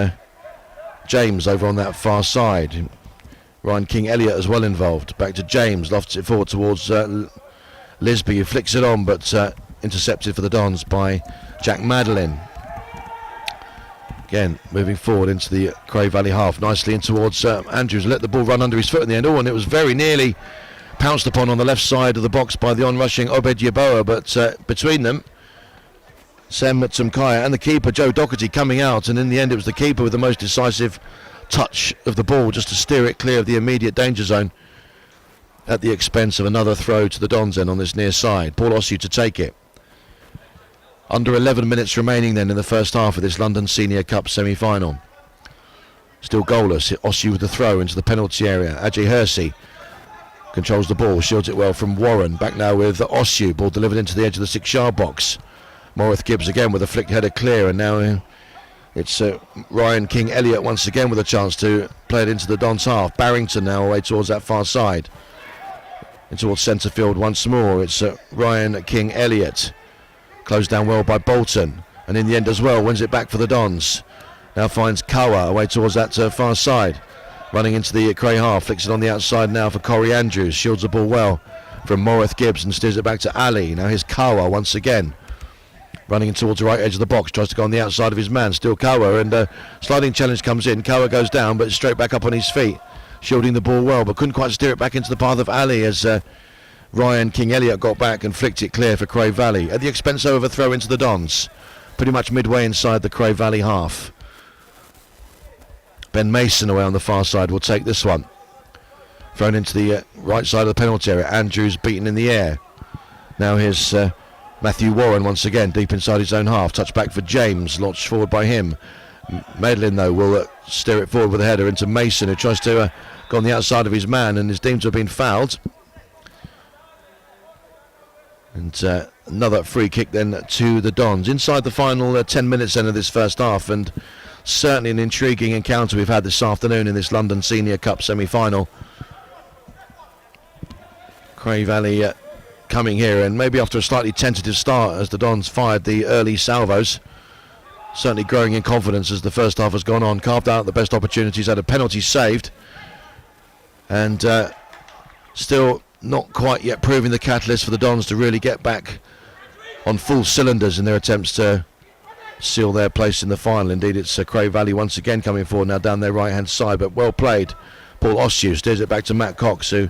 James over on that far side. Ryan King-Elliott as well involved. Back to James, lofts it forward towards Lisby, who flicks it on, but intercepted for the Dons by Jack Madeline. Again, moving forward into the Cray Valley half, nicely in towards Andrews. Let the ball run under his foot in the end. Oh, and it was very nearly pounced upon on the left side of the box by the on-rushing Obed Yeboah, but between them, Sem Tumkaya and the keeper, Joe Doherty, coming out, and in the end it was the keeper with the most decisive touch of the ball just to steer it clear of the immediate danger zone at the expense of another throw to the Dons end on this near side. Paul Ossu to take it. Under 11 minutes remaining then in the first half of this London Senior Cup semi-final. Still goalless. Ossu with the throw into the penalty area. Ajay Hersey controls the ball, shields it well from Warren. Back now with Ossu. Ball delivered into the edge of the 6-yard box. Morith Gibbs again with a flick header clear, and now it's Ryan King-Elliott once again with a chance to play it into the Dons half. Barrington now away towards that far side. And towards centre field once more. It's Ryan King-Elliott. Closed down well by Bolton, and in the end as well wins it back for the Dons. Now finds Kawa away towards that far side, running into the Cray half, flicks it on the outside now for Corey Andrews, shields the ball well from Morith Gibbs and steers it back to Ali. Now here's Kawa once again, running in towards the right edge of the box, tries to go on the outside of his man, still Kawa, and sliding challenge comes in. Kawa goes down, but straight back up on his feet, shielding the ball well, but couldn't quite steer it back into the path of Ali as Ryan King-Elliott got back and flicked it clear for Cray Valley at the expense of a throw into the Dons, pretty much midway inside the Cray Valley half. Ben Mason away on the far side will take this one. Thrown into the right side of the penalty area. Andrews beaten in the air. Now here's Matthew Warren once again deep inside his own half. Touch back for James, launched forward by him. Madeline though will steer it forward with a header into Mason, who tries to go on the outside of his man and is deemed to have been fouled. And another free kick then to the Dons. Inside the final 10 minutes then of this first half, and certainly an intriguing encounter we've had this afternoon in this London Senior Cup semi-final. Cray Valley coming here, and maybe after a slightly tentative start as the Dons fired the early salvos, certainly growing in confidence as the first half has gone on, carved out the best opportunities, had a penalty saved, and still not quite yet proving the catalyst for the Dons to really get back on full cylinders in their attempts to seal their place in the final. Indeed, it's Cray Valley once again coming forward now down their right hand side, but well played. Paul Ossu steers it back to Matt Cox, who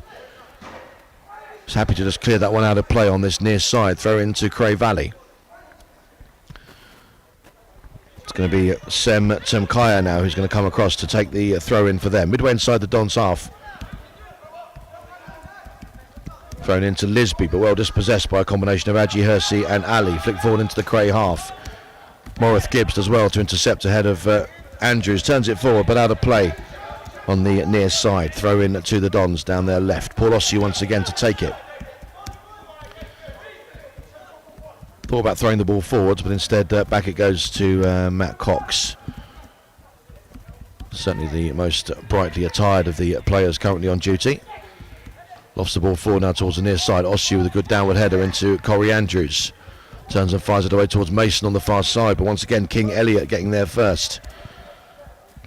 is happy to just clear that one out of play on this near side. Throw into Cray Valley. It's going to be Sem Tumkaya now who's going to come across to take the throw in for them. Midway inside the Dons half. Thrown into Lisby, but well dispossessed by a combination of Ajay Hersey and Ali. Flick forward into the Cray half. Morith Gibbs does well to intercept ahead of Andrews. Turns it forward, but out of play on the near side. Throw in to the Dons down their left. Paul Ossu once again to take it. Thought about throwing the ball forwards, but instead back it goes to Matt Cox. Certainly the most brightly attired of the players currently on duty. Lofts the ball forward now towards the near side. Ossu with a good downward header into Corey Andrews. Turns and fires it away towards Mason on the far side, but once again King-Elliott getting there first.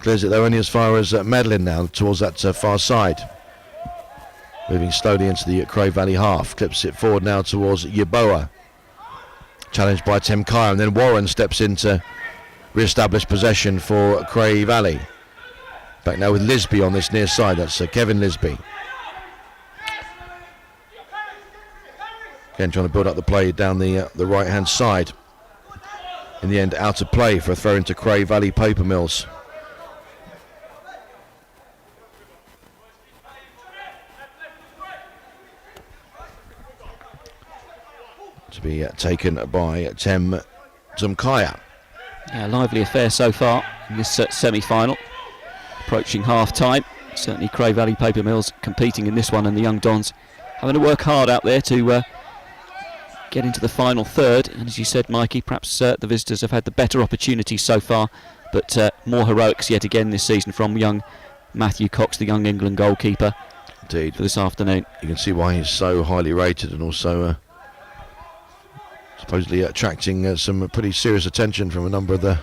Clears it though only as far as Madeline now towards that far side. Moving slowly into the Cray Valley half. Clips it forward now towards Yeboah. Challenged by Tim Kyer, and then Warren steps in to re-establish possession for Cray Valley. Back now with Lisby on this near side. That's Kevin Lisby. Again trying to build up the play down the right hand side. In the end out of play for a throw into Cray Valley Paper Mills. To be taken by Tem Tumkaya. Yeah, lively affair so far in this semi-final. Approaching half-time. Certainly Cray Valley Paper Mills competing in this one, and the young Dons having to work hard out there to get into the final third. And as you said, Mikey, perhaps the visitors have had the better opportunity so far, but more heroics yet again this season from young Matthew Cox, the young England goalkeeper. Indeed. For this afternoon. You can see why he's so highly rated, and also supposedly attracting some pretty serious attention from a number of the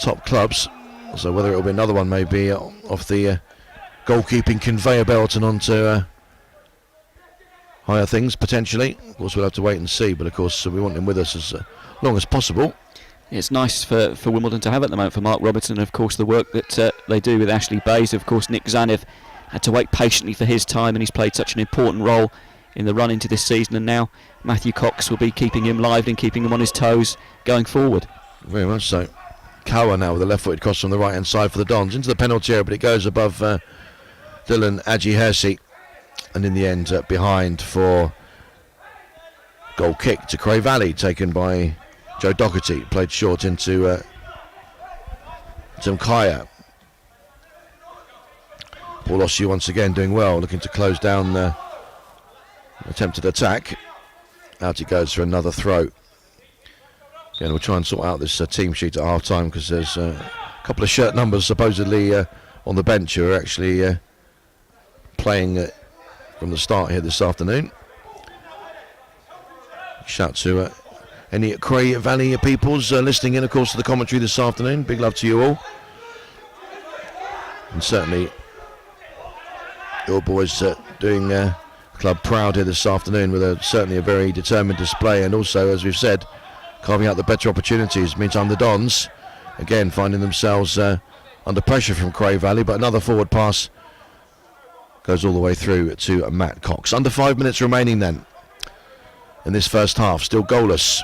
top clubs. So whether it'll be another one maybe off the goalkeeping conveyor belt and onto higher things potentially. Of course, we'll have to wait and see, but of course we want him with us as long as possible. It's nice for Wimbledon to have at the moment for Mark Robertson, and of course the work that they do with Ashley Bays. Of course, Nick Zanev had to wait patiently for his time, and he's played such an important role in the run into this season, and now Matthew Cox will be keeping him lively and keeping him on his toes going forward. Very much so. Kawa now with a left-footed cross from the right-hand side for the Dons into the penalty area, but it goes above Dylan Aji-Hersey, and in the end behind for goal kick to Cray Valley, taken by Joe Doherty. Played short into Tim Kaya. Paul Ossie once again doing well, looking to close down the attempted attack. Out it goes for another throw. Again, we'll try and sort out this team sheet at half time, because there's a couple of shirt numbers supposedly on the bench who are actually playing from the start here this afternoon. Shout to any Cray Valley peoples listening in, of course, to the commentary this afternoon. Big love to you all. And certainly your boys doing club proud here this afternoon with certainly a very determined display, and also, as we've said, carving out the better opportunities. Meantime, the Dons again finding themselves under pressure from Cray Valley, but another forward pass goes all the way through to Matt Cox. Under 5 minutes remaining then in this first half, still goalless.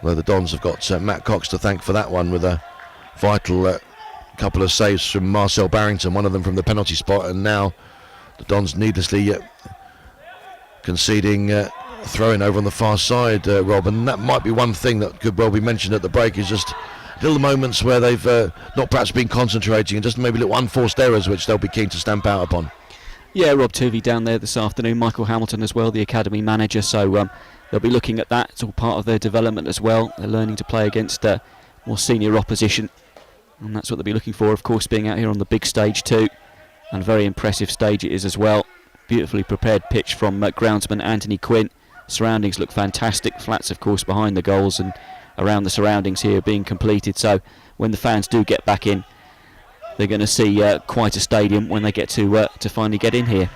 Well, the Dons have got Matt Cox to thank for that one, with a vital couple of saves from Marcel Barrington, one of them from the penalty spot, and now the Dons needlessly conceding throwing over on the far side, Rob, and that might be one thing that could well be mentioned at the break, is just little moments where they've not perhaps been concentrating, and just maybe little unforced errors which they'll be keen to stamp out upon. Yeah, Rob Tuvey down there this afternoon, Michael Hamilton as well, the academy manager, so they'll be looking at that. It's all part of their development as well. They're learning to play against more senior opposition, and that's what they'll be looking for, of course, being out here on the big stage too, and a very impressive stage it is as well. Beautifully prepared pitch from groundsman Anthony Quinn. Surroundings look fantastic. Flats, of course, behind the goals and around the surroundings here being completed, so when the fans do get back in, they're going to see quite a stadium when they get to finally get in here.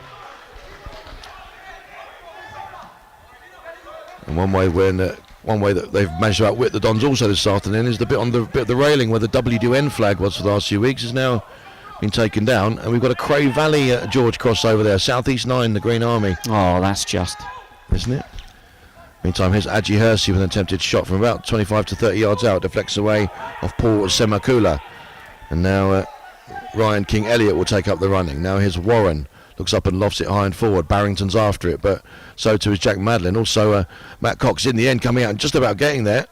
And one way that they've managed to outwit the Dons also this afternoon is the bit on the bit of the railing where the WDN flag was for the last few weeks has now been taken down, and we've got a Cray Valley George cross over there. Southeast 9, the Green Army. Oh, that's just, isn't it? Meantime, here's Aji Hersey with an attempted shot from about 25 to 30 yards out, deflects away off Paul Semakula, and now Ryan King Elliott will take up the running. Now here's Warren, looks up and lofts it high and forward. Barrington's after it, but so too is Jack Madlin. Also Matt Cox in the end coming out and just about getting there.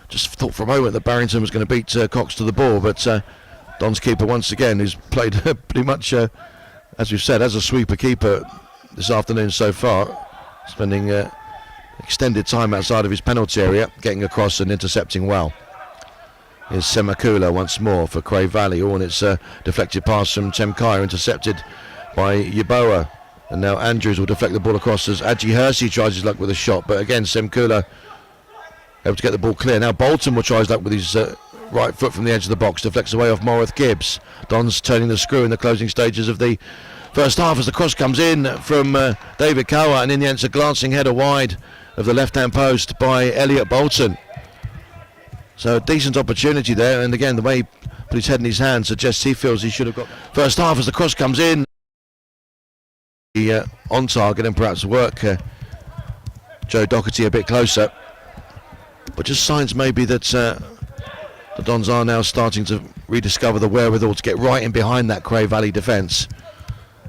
Just thought for a moment that Barrington was going to beat Cox to the ball, but Don's keeper once again, who's played pretty much as we've said as a sweeper keeper this afternoon so far, spending extended time outside of his penalty area, getting across and intercepting well. Here's Semakula once more for Cray Valley. And it's a deflected pass from Temkaya, intercepted by Yeboah. And now Andrews will deflect the ball across as Aji Hersey tries his luck with a shot. But again, Semkula able to get the ball clear. Now Bolton will try his luck with his right foot from the edge of the box. Deflects away off Morith Gibbs. Don's turning the screw in the closing stages of the first half as the cross comes in from David Kawa. And in the end, it's a glancing header wide of the left-hand post by Elliot Bolton. So a decent opportunity there, and again the way he put his head in his hand suggests he feels he should have got first half as the cross comes in. On target and perhaps work Joe Doherty a bit closer, but just signs maybe that the Dons are now starting to rediscover the wherewithal to get right in behind that Cray Valley defence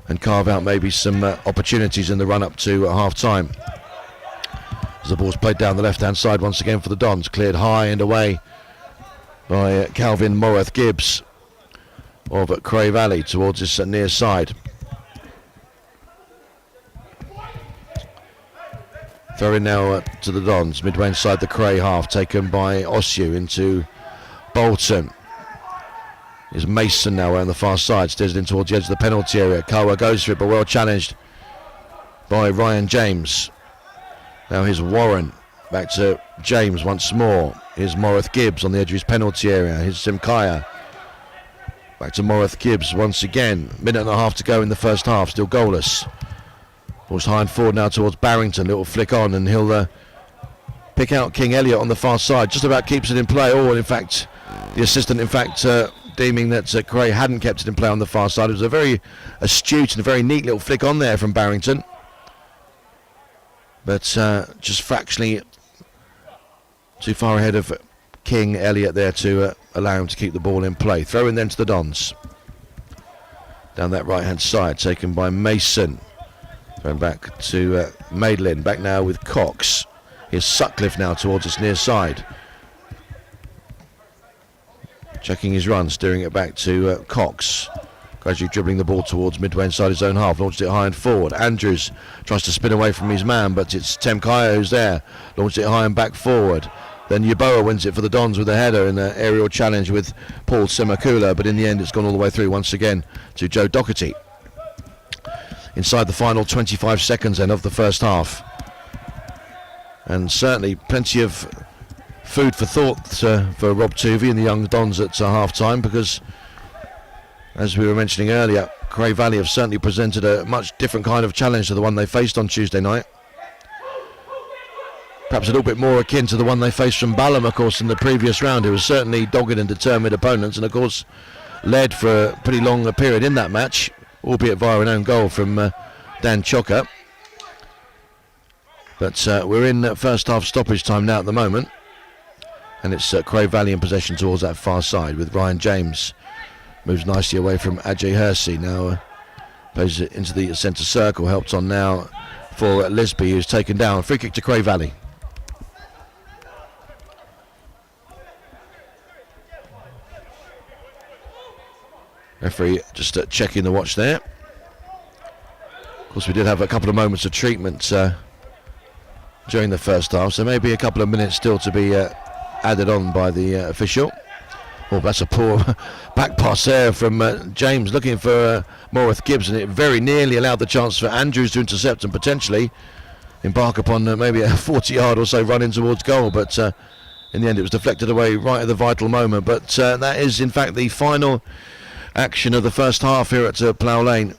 and carve out maybe some opportunities in the run-up to half time. As the ball's played down the left-hand side once again for the Dons, cleared high and away by Calvin Morith Gibbs of Cray Valley towards this near side. Throw in now to the Dons, midway inside the Cray half, taken by Ossu into Bolton. Is Mason now on the far side, steers it in towards the edge of the penalty area. Kawa goes for it, but well challenged by Ryan James. Now here's Warren, back to James once more. Here's Morith Gibbs on the edge of his penalty area. Here's Simkaya. Back to Morith Gibbs once again. Minute and a half to go in the first half. Still goalless. Balls high and forward now towards Barrington. Little flick on and he'll pick out King Elliott on the far side. Just about keeps it in play. Or in fact, the assistant deeming that Cray hadn't kept it in play on the far side. It was a very astute and a very neat little flick on there from Barrington. But just fractionally too far ahead of King Elliott there to allow him to keep the ball in play. Throw in then to the Dons. Down that right hand side, taken by Mason. Going back to Maidlin. Back now with Cox. Here's Sutcliffe now towards his near side. Checking his run, steering it back to Cox. Gradually dribbling the ball towards midway inside his own half. Launched it high and forward. Andrews tries to spin away from his man, but it's Temkaya who's there. Launched it high and back forward. Then Yeboah wins it for the Dons with a header in an aerial challenge with Paul Semakula, but in the end it's gone all the way through once again to Joe Doherty. Inside the final 25 seconds then of the first half. And certainly plenty of food for thought for Rob Tuvey and the young Dons at half-time, because as we were mentioning earlier, Cray Valley have certainly presented a much different kind of challenge to the one they faced on Tuesday night. Perhaps a little bit more akin to the one they faced from Balham, of course, in the previous round. It was certainly dogged and determined opponents, and of course led for a pretty long period in that match, albeit via an own goal from Dan Chocker. But we're in first half stoppage time now at the moment, and it's Cray Valley in possession towards that far side with Ryan James. Moves nicely away from Ajay Hersey. Now plays it into the centre circle, helped on now for Lisby, who's taken down. Free kick to Cray Valley. Referee just checking the watch there. Of course, we did have a couple of moments of treatment during the first half, so maybe a couple of minutes still to be added on by the official. Oh, that's a poor back pass there from James, looking for Morith Gibbs, and it very nearly allowed the chance for Andrews to intercept and potentially embark upon maybe a 40-yard or so run in towards goal, but in the end it was deflected away right at the vital moment. But that is in fact the final action of the first half here at Plough Lane.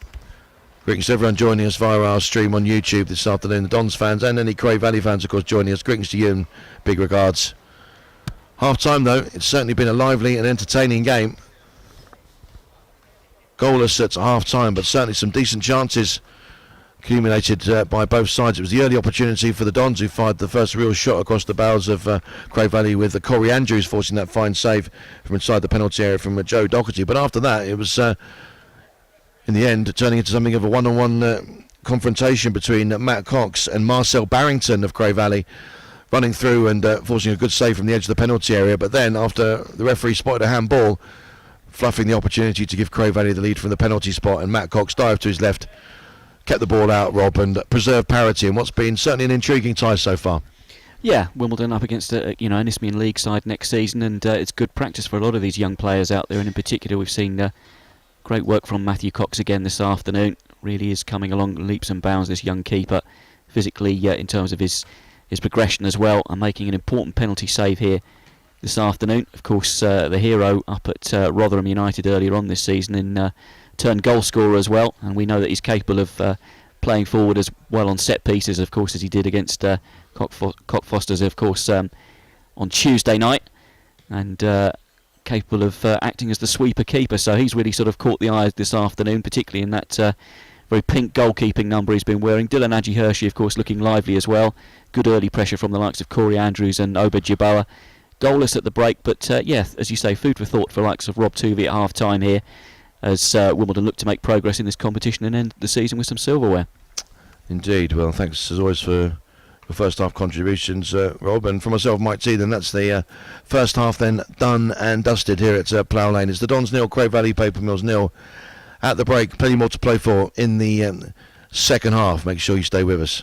Greetings to everyone joining us via our stream on YouTube this afternoon, the Dons fans and any Cray Valley fans of course joining us. Greetings to you and big regards. Half time though, it's certainly been a lively and entertaining game. Goalless at half time, but certainly some decent chances accumulated by both sides. It was the early opportunity for the Dons, who fired the first real shot across the bows of Cray Valley, with Corey Andrews forcing that fine save from inside the penalty area from Joe Doherty. But after that, it was in the end turning into something of a one-on-one confrontation between Matt Cox and Marcel Barrington of Cray Valley, running through and forcing a good save from the edge of the penalty area. But then, after the referee spotted a handball, fluffing the opportunity to give Cray Valley the lead from the penalty spot, and Matt Cox dived to his left, kept the ball out, Rob, and preserved parity in what's been certainly an intriguing tie so far. Yeah, Wimbledon up against an Isthmian League side next season, and it's good practice for a lot of these young players out there. And in particular, we've seen great work from Matthew Cox again this afternoon. Really is coming along leaps and bounds, this young keeper, physically in terms of his progression as well, and making an important penalty save here this afternoon. Of course, the hero up at Rotherham United earlier on this season, and turned goal scorer as well, and we know that he's capable of playing forward as well on set pieces, of course, as he did against Cockfosters, of course, on Tuesday night, and capable of acting as the sweeper keeper. So he's really sort of caught the eye this afternoon, particularly in that very pink goalkeeping number he's been wearing. Dylan Aji Hershey, of course, looking lively as well. Good early pressure from the likes of Corey Andrews and Obed Yeboah. Goalless at the break, but yeah, as you say, food for thought for the likes of Rob Tuvey at half-time here, as Wimbledon look to make progress in this competition and end the season with some silverware. Indeed. Well, thanks as always for your first half contributions, Rob, and for myself, Mike T. Then that's the first half then done and dusted here at Plough Lane. It's the Dons 0, Cray Valley Paper Mills 0. At the break, plenty more to play for in the second half. Make sure you stay with us.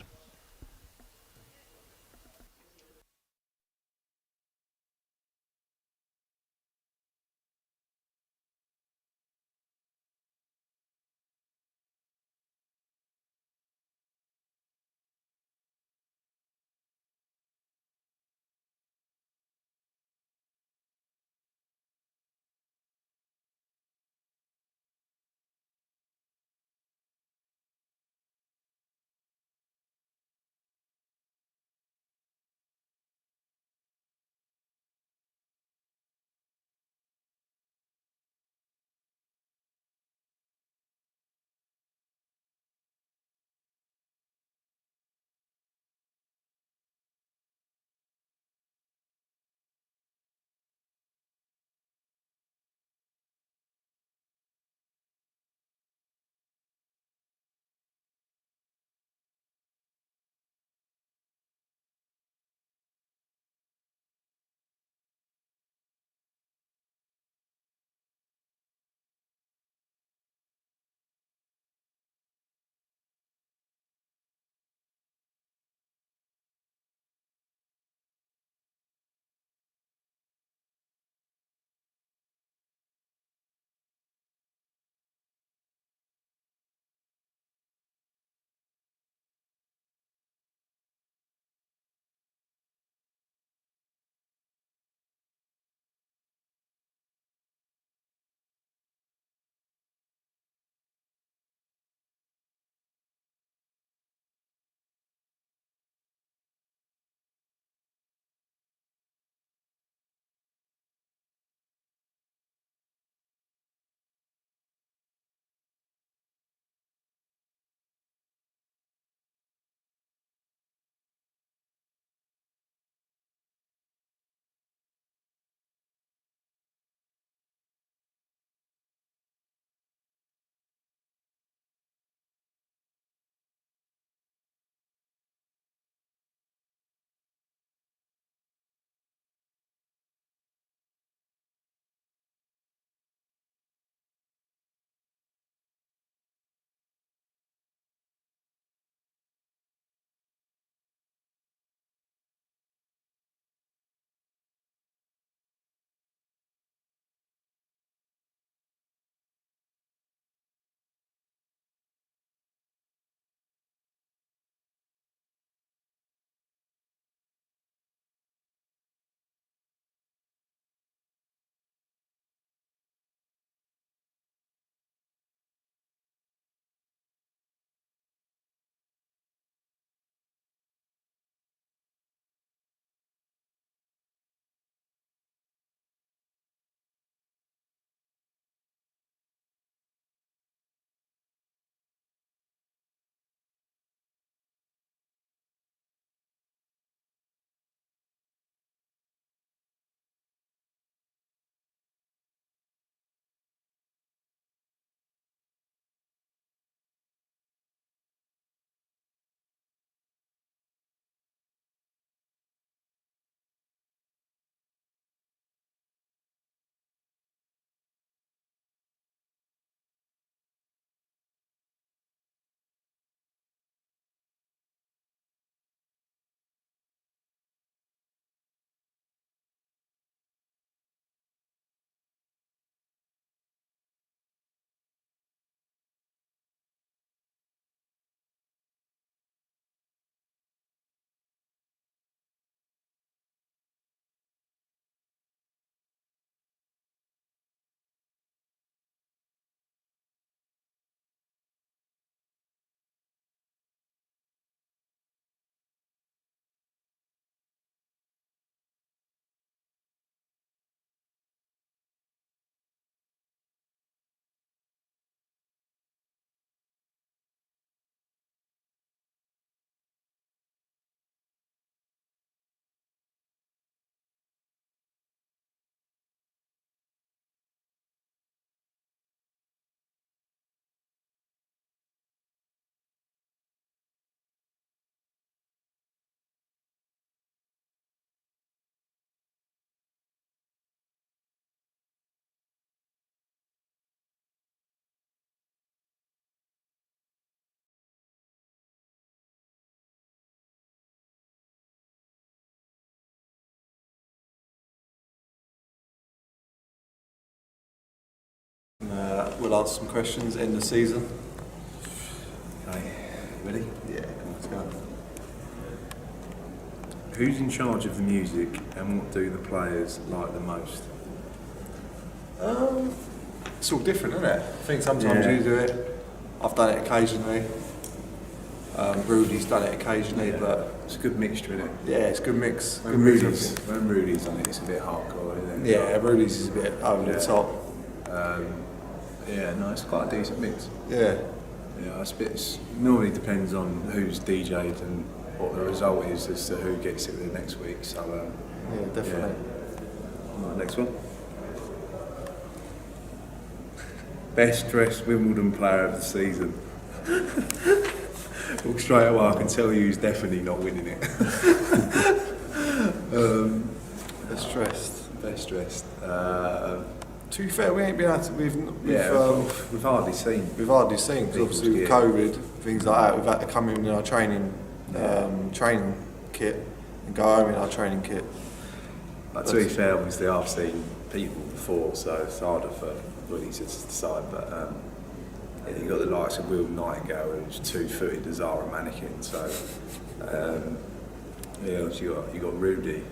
we'll answer some questions in the season. Okay, ready? Yeah, let's go. Who's in charge of the music and what do the players like the most? It's all different, isn't it? I think sometimes you do it. I've done it occasionally. Rudy's done it occasionally, but it's a good mixture, isn't it? yeah, it's a good mix. When Good mix of Rudy's, everything. when Rudy's on it, it's a bit hardcore, isn't it? Yeah, Rudy's is a bit over the top. Yeah, no, it's quite a decent mix. Yeah. Yeah, it normally depends on who's DJ'd and what the result is as to who gets it the next week. So Yeah, definitely. Right, next one. Best dressed Wimbledon player of the season. Well, straight away I can tell you who's definitely not winning it. Best dressed. Best dressed. To be fair, we ain't been able to. We've hardly seen. We've hardly seen, because obviously with COVID, things like that, we've had to come in our training kit and go home in our training kit. But to be fair, obviously I've seen people before, so it's harder for Woody to decide. But you've got the likes of Will Nightingale, who's 2-footed as Zara mannequin. So you got Rudy.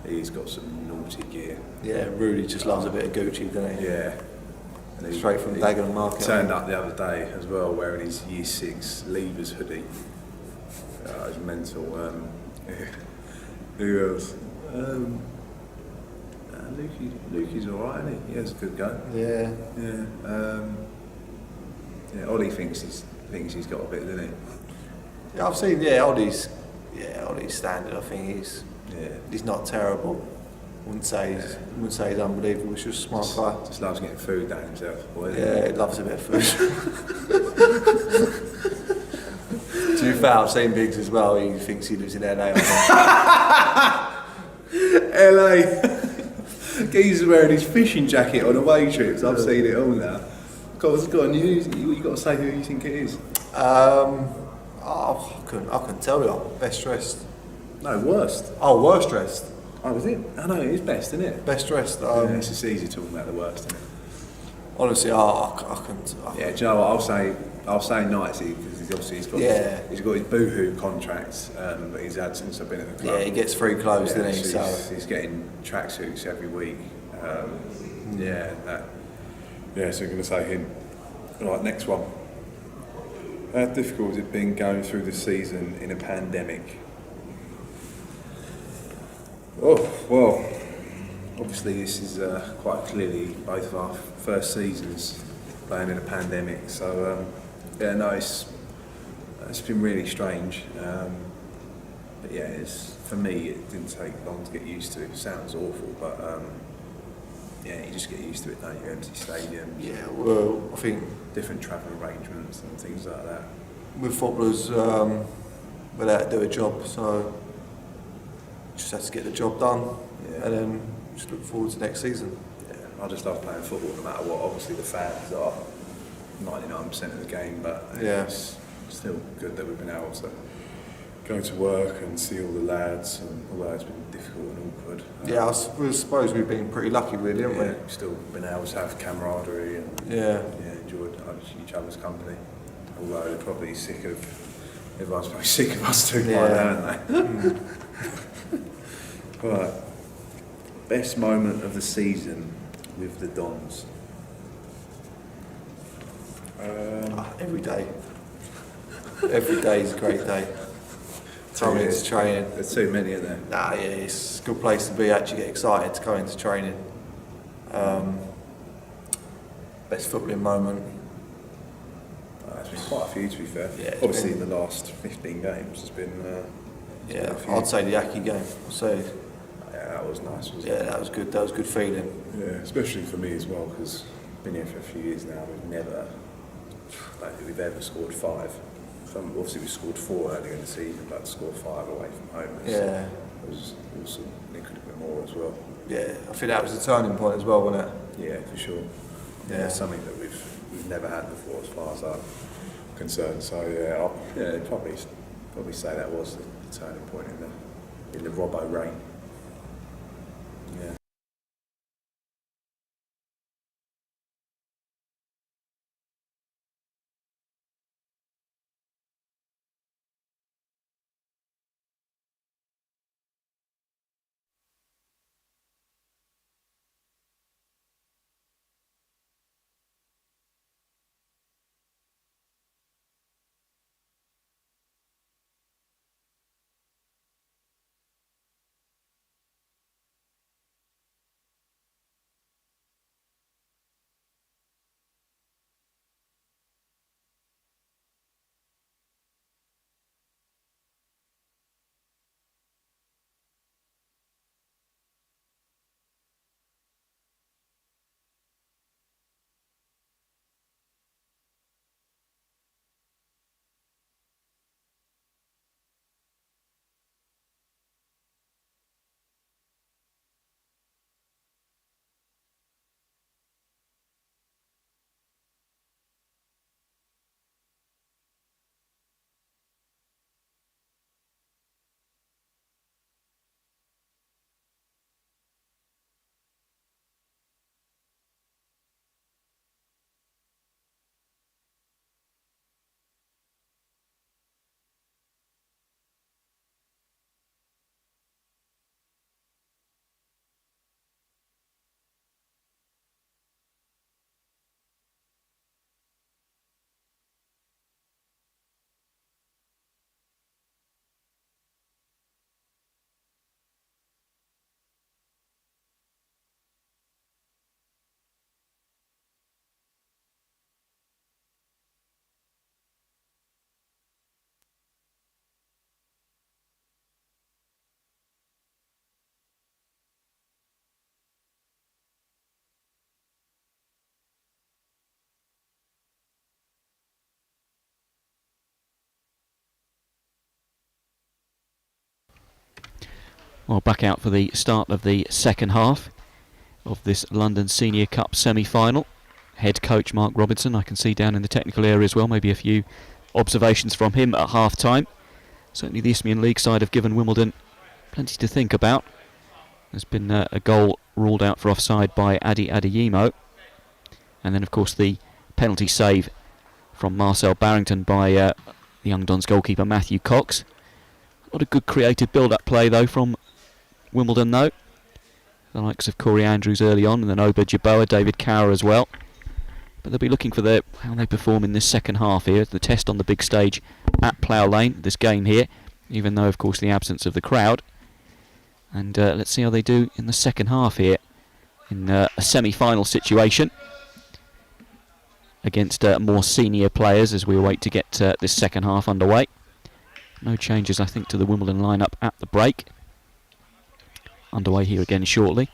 He's got some naughty gear. Yeah, Rudy just loves a bit of Gucci, doesn't he? Yeah. And Straight from Dagenham Market. Turned up the other day as well, wearing his Year 6 Leavers hoodie. It was mental. Who else? Lukey's alright, isn't he? He has a good go. Yeah. Yeah. Ollie thinks he's got a bit, doesn't he? Yeah, I've seen. Yeah, Ollie's standard. I think he's not terrible. Wouldn't say he's unbelievable. He's just a smart guy. Just loves getting food down himself. Boy, Yeah, he loves a bit of food. To be fair, I've seen Biggs as well. He thinks he lives in LA. LA. He's wearing his fishing jacket on away trips. I've seen it all now. Go on, you got to say who you think it is. I couldn't tell you. Best dressed. No, worst. Oh, worst dressed. Oh, was it? I know, it is best, isn't it? Best dressed. It's just easy talking about the worst, isn't it? Honestly, I couldn't. Yeah, do you know what? I'll say Knightsy, because he's got his Boohoo contract that he's had since I've been at the club. Yeah, he gets free clothes, doesn't he? So he's getting tracksuits every week. So we're going to say him. Right, next one. How difficult has it been going through the season in a pandemic? Oh, well, obviously this is quite clearly both of our first seasons playing in a pandemic, so it's been really strange. But yeah, for me it didn't take long to get used to. It sounds awful, but you just get used to it, don't you? Empty stadiums. Yeah, well, I think different travel arrangements and things like that. With footballers, we're there to do a job, so just have to get the job done, and then just look forward to next season. Yeah, I just love playing football no matter what. Obviously the fans are 99% of the game, but it's still good that we've been able to go to work and see all the lads, and although it's been difficult and awkward. I suppose we've been pretty lucky, really, haven't we? We've still been able to have camaraderie and enjoyed each other's company. Although they're probably everyone's probably sick of us too by now, aren't they? Right. Best moment of the season with the Dons? Every day. Every day is a great day. Time into training. There's too many of them. It's a good place to be. Actually get excited to go into training. Best footballing moment. There's been quite a few, to be fair. Yeah, obviously in the last 15 games there's been I'd say the Aki game. That was nice, wasn't it? Yeah, that was good. That was a good feeling. Yeah, especially for me as well, because I've been here for a few years now. I don't think we've ever scored 5. Obviously we scored 4 earlier in the season, but to score 5 away from home it was awesome. It could have been more as well. Yeah, I think that was a turning point as well, wasn't it? Yeah, for sure. Yeah, something that we've never had before as far as I'm concerned. So I'd probably say that was the turning point in the Robbo reign. Yeah. Well, back out for the start of the second half of this London Senior Cup semi-final. Head coach Mark Robinson, I can see down in the technical area as well, maybe a few observations from him at half-time. Certainly the Isthmian League side have given Wimbledon plenty to think about. There's been a goal ruled out for offside by Adi Adeyemo. And then, of course, the penalty save from Marcel Barrington by the Young Dons goalkeeper Matthew Cox. Not a good creative build-up play, though, from Wimbledon, though. The likes of Corey Andrews early on, and then Oba Jaboa, David Cower as well. But they'll be looking for how they perform in this second half here. The test on the big stage at Plough Lane, this game here, even though, of course, the absence of the crowd. And let's see how they do in the second half here in a semi-final situation against more senior players as we await to get this second half underway. No changes, I think, to the Wimbledon lineup at the break. Underway here again shortly.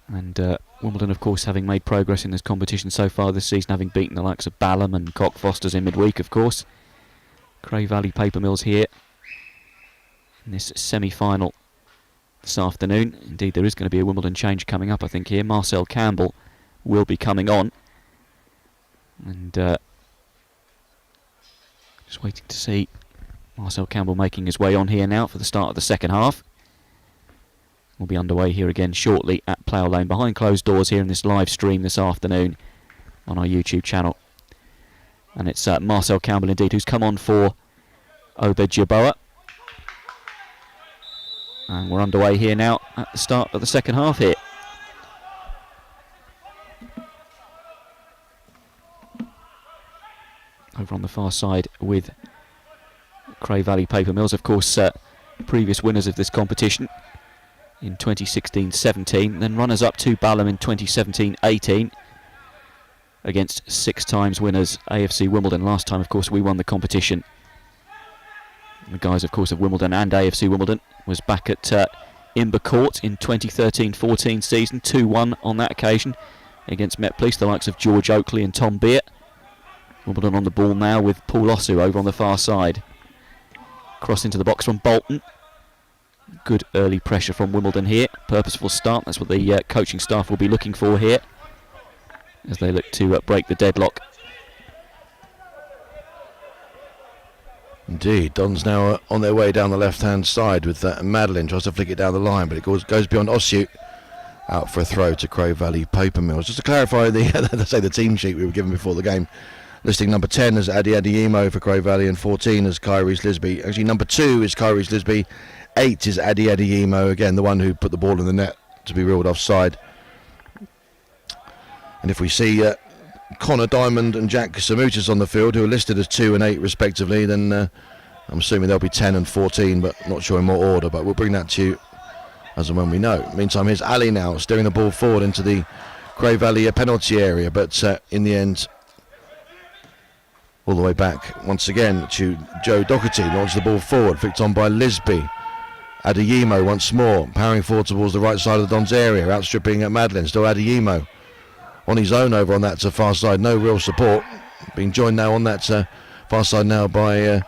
And Wimbledon, of course, having made progress in this competition so far this season, having beaten the likes of Balham and Cockfosters in midweek, of course. Cray Valley Paper Mills here in this semi-final this afternoon. Indeed, there is going to be a Wimbledon change coming up, I think, here. Marcel Campbell will be coming on. And just waiting to see Marcel Campbell making his way on here now for the start of the second half. We'll be underway here again shortly at Plough Lane, behind closed doors here in this live stream this afternoon on our YouTube channel. And it's Marcel Campbell, indeed, who's come on for Obed Jaboa. And we're underway here now at the start of the second half here. Over on the far side with Cray Valley Paper Mills, of course, previous winners of this competition in 2016-17, then runners-up to Balham in 2017-18 against 6 times winners AFC Wimbledon. Last time, of course, we won the competition. The guys, of course, of Wimbledon and AFC Wimbledon was back at Imber Court in 2013-14 season, 2-1 on that occasion against Met Police, the likes of George Oakley and Tom Beer. Wimbledon on the ball now with Paul Ossu over on the far side. Cross into the box from Bolton. Good early pressure from Wimbledon here. Purposeful start, that's what the coaching staff will be looking for here as they look to break the deadlock. Indeed, Dons now on their way down the left-hand side with Madeline, tries to flick it down the line, but it goes beyond Ossu. Out for a throw to Cray Valley Paper Mills. Just to clarify the team sheet we were given before the game, listing number 10 as Adi Adeyemo for Cray Valley and 14 as Kyrese Lisby. Actually, number 2 is Kyrese Lisby, 8 is Adi Adeyemo, again the one who put the ball in the net to be ruled offside. And if we see Connor Diamond and Jack Samutis on the field, who are listed as 2 and 8 respectively, then I'm assuming they'll be 10 and 14, but not sure in what order, but we'll bring that to you as and when we know. Meantime, here's Ali now steering the ball forward into the Cray Valley penalty area, but in the end, all the way back once again to Joe Doherty. Launches the ball forward, flicked on by Lisby. Adeyemo once more, powering forward towards the right side of the Dons area, outstripping Madeline. Still Adeyemo on his own over on that far side, no real support. Being joined now on that far side now by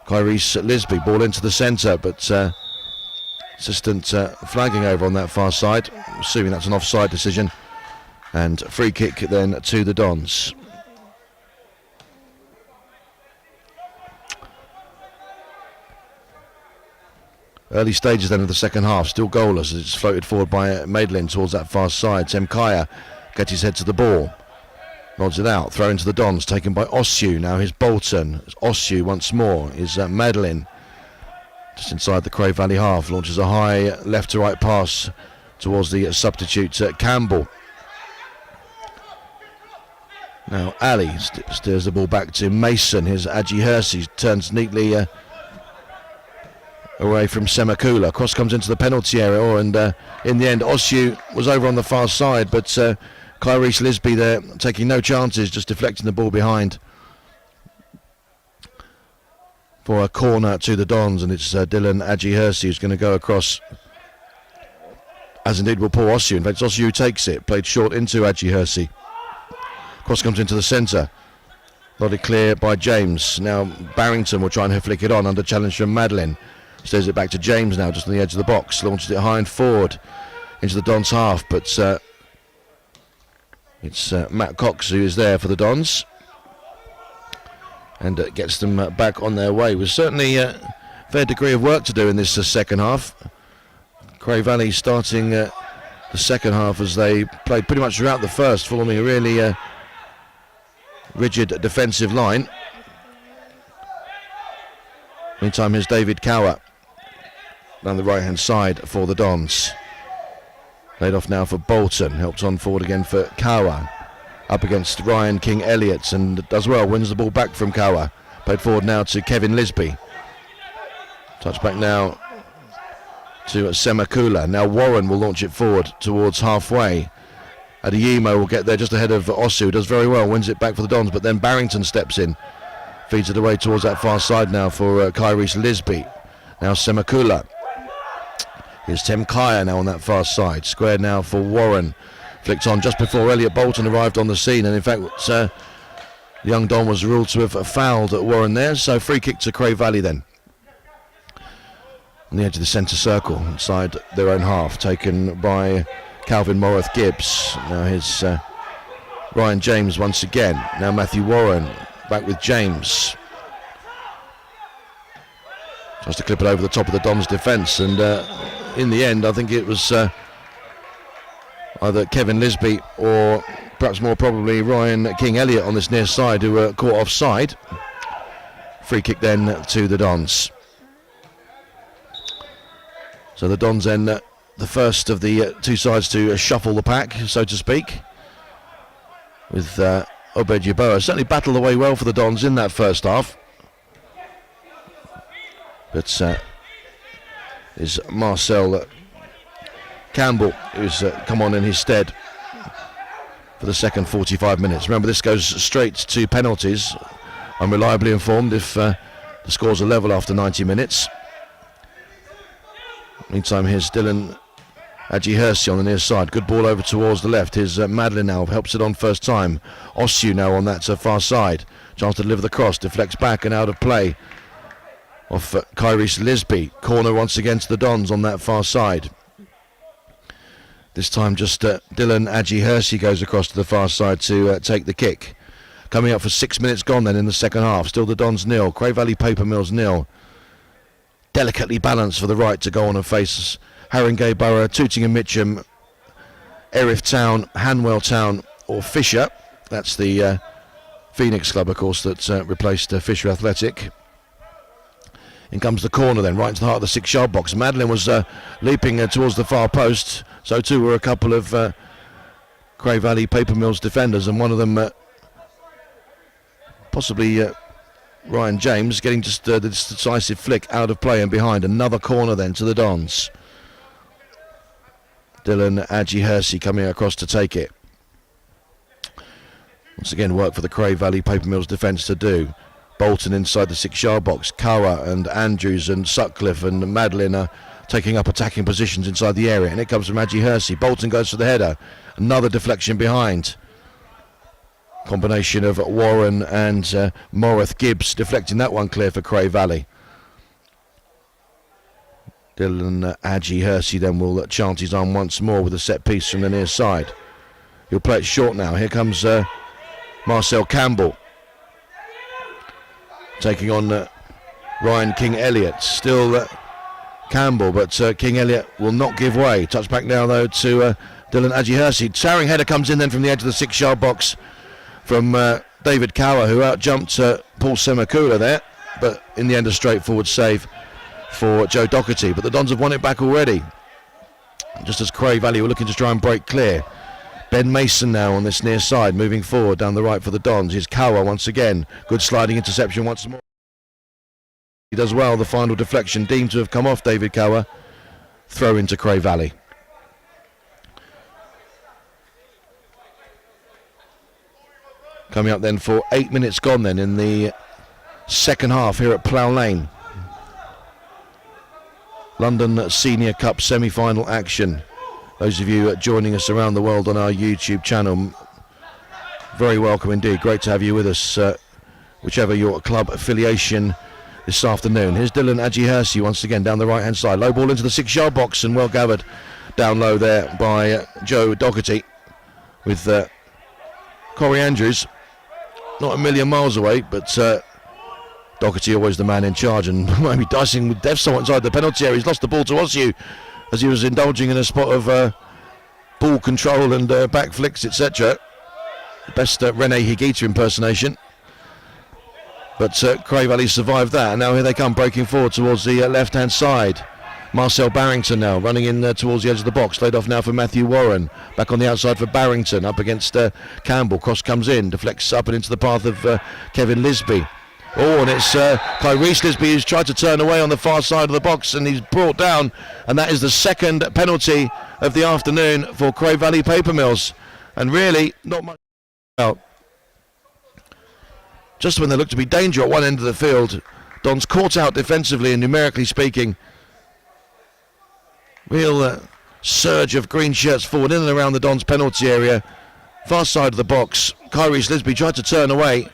Kyrese Lisby. Ball into the centre, but assistant flagging over on that far side, assuming that's an offside decision. And free kick then to the Dons. Early stages then of the second half, still goalless as it's floated forward by Madeline towards that far side. Temkaya gets his head to the ball, nods it out, throw into the Dons, taken by Ossu. Now here's Bolton. Ossu once more is Madeline, just inside the Cray Valley half, launches a high left to right pass towards the substitute Campbell. Now Ali steers the ball back to Mason. Here's Aji Hersey, turns neatly away from Semakula. Cross comes into the penalty area, and in the end Ossu was over on the far side, but Kyrese Lisby there taking no chances, just deflecting the ball behind for a corner to the Dons, and it's Dylan Aji Hersey who's going to go across, as indeed will Paul Ossu. In fact, it's Ossu who takes it, played short into Aji Hersey. Cross comes into the centre, nodded clear by James. Now Barrington will try and flick it on under challenge from Madeline. Steers it back to James now, just on the edge of the box. Launches it high and forward into the Dons half, but it's Matt Cox who is there for the Dons, and gets them back on their way. With certainly a fair degree of work to do in this second half. Cray Valley starting the second half as they played pretty much throughout the first, following a really rigid defensive line. Meantime, here's David Cower down the right hand side for the Dons. Laid off now for Bolton, helped on forward again for Cower. Up against Ryan King-Elliott, and does well, wins the ball back from Cower. Played forward now to Kevin Lisby. Touch back now to Semakula. Now Warren will launch it forward towards halfway. Adeyemo will get there just ahead of Osu, does very well, wins it back for the Dons, but then Barrington steps in. Feeds it away towards that far side now for Kyrese Lisby. Now Semakula. Here's Tim Kaya now on that far side. Squared now for Warren. Flicked on just before Elliot Bolton arrived on the scene, and in fact young Don was ruled to have fouled at Warren there, so free kick to Cray Valley then. On the edge of the centre circle, inside their own half, taken by Calvin Morath Gibbs. Now here's Ryan James once again. Now Matthew Warren back with James. Tries to clip it over the top of the Dons defence, and in the end I think it was either Kevin Lisby or perhaps more probably Ryan King-Elliott on this near side who were caught offside. Free kick then to the Dons. So the Dons then the first of the two sides to shuffle the pack, so to speak, with Obed Yeboah. Certainly battled away well for the Dons in that first half, but is Marcel Campbell who's come on in his stead for the second 45 minutes. Remember, this goes straight to penalties. I'm reliably informed if the scores are level after 90 minutes. Meantime, here's Dylan Adjihursi on the near side. Good ball over towards the left. Here's Madeline now, helps it on first time. Osu now on that far side. Chance to deliver the cross, deflects back and out of play off Kyrese Lisby. Corner once again to the Dons on that far side. This time just Dylan Adjihursi goes across to the far side to take the kick. Coming up for 6 minutes gone then in the second half. Still the Dons 0, Cray Valley Paper Mills 0. Delicately balanced for the right to go on and face Haringey Borough, Tooting and Mitcham, Erith Town, Hanwell Town or Fisher. That's the Phoenix club, of course, that replaced Fisher Athletic. In comes the corner then, right into the heart of the 6-yard box. Madeline was leaping towards the far post. So too were a couple of Cray Valley Paper Mills defenders, and one of them possibly Ryan James getting just the decisive flick out of play and behind. Another corner then to the Dons. Dylan Adjihursi coming across to take it. Once again, work for the Cray Valley Paper Mills defence to do. Bolton inside the 6-yard box. Kawa and Andrews and Sutcliffe and Madeline are taking up attacking positions inside the area, and it comes from Adjihursi. Bolton goes for the header. Another deflection behind. Combination of Warren and Morath Gibbs deflecting that one clear for Cray Valley. Dylan Adjihursi then will chant his arm once more with a set piece from the near side. He'll play it short now. Here comes Marcel Campbell taking on Ryan King-Elliott. Still Campbell, but King-Elliott will not give way. Touch back now though to Dylan Adjihursi. Towering header comes in then from the edge of the 6-yard box from David Cower, who out-jumped Paul Semakula there, but in the end a straightforward save for Joe Doherty. But the Dons have won it back already, just as Cray Valley were looking to try and break clear. Ben Mason now on this near side, moving forward down the right for the Dons. Here's Cower once again. Good sliding interception once more. He does well. The final deflection deemed to have come off David Cower. Throw into Cray Valley. Coming up then for 8 minutes gone then in the second half here at Plough Lane. London Senior Cup semi-final action. Those of you joining us around the world on our YouTube channel, very welcome indeed. Great to have you with us, whichever your club affiliation this afternoon. Here's Dylan Adji-Hersey once again down the right-hand side. Low ball into the 6-yard box and well gathered down low there by Joe Doherty with Corey Andrews. Not a million miles away, but Doherty always the man in charge and maybe dicing with death somewhat inside the penalty area. He's lost the ball to Ossiu as he was indulging in a spot of ball control and back flicks, etc. Best Rene Higuita impersonation. But Cray Valley survived that, and now here they come breaking forward towards the left-hand side. Marcel Barrington now running in towards the edge of the box. Laid off now for Matthew Warren. Back on the outside for Barrington. Up against Campbell. Cross comes in. Deflects up and into the path of Kevin Lisby. Oh, and it's Kyrese Lisby who's tried to turn away on the far side of the box, and he's brought down. And that is the second penalty of the afternoon for Cray Valley Paper Mills. And really, not much out. Just when there looked to be danger at one end of the field, Don's caught out defensively and numerically speaking. Real surge of green shirts forward in and around the Don's penalty area. Far side of the box. Kyrese Lisby tried to turn away.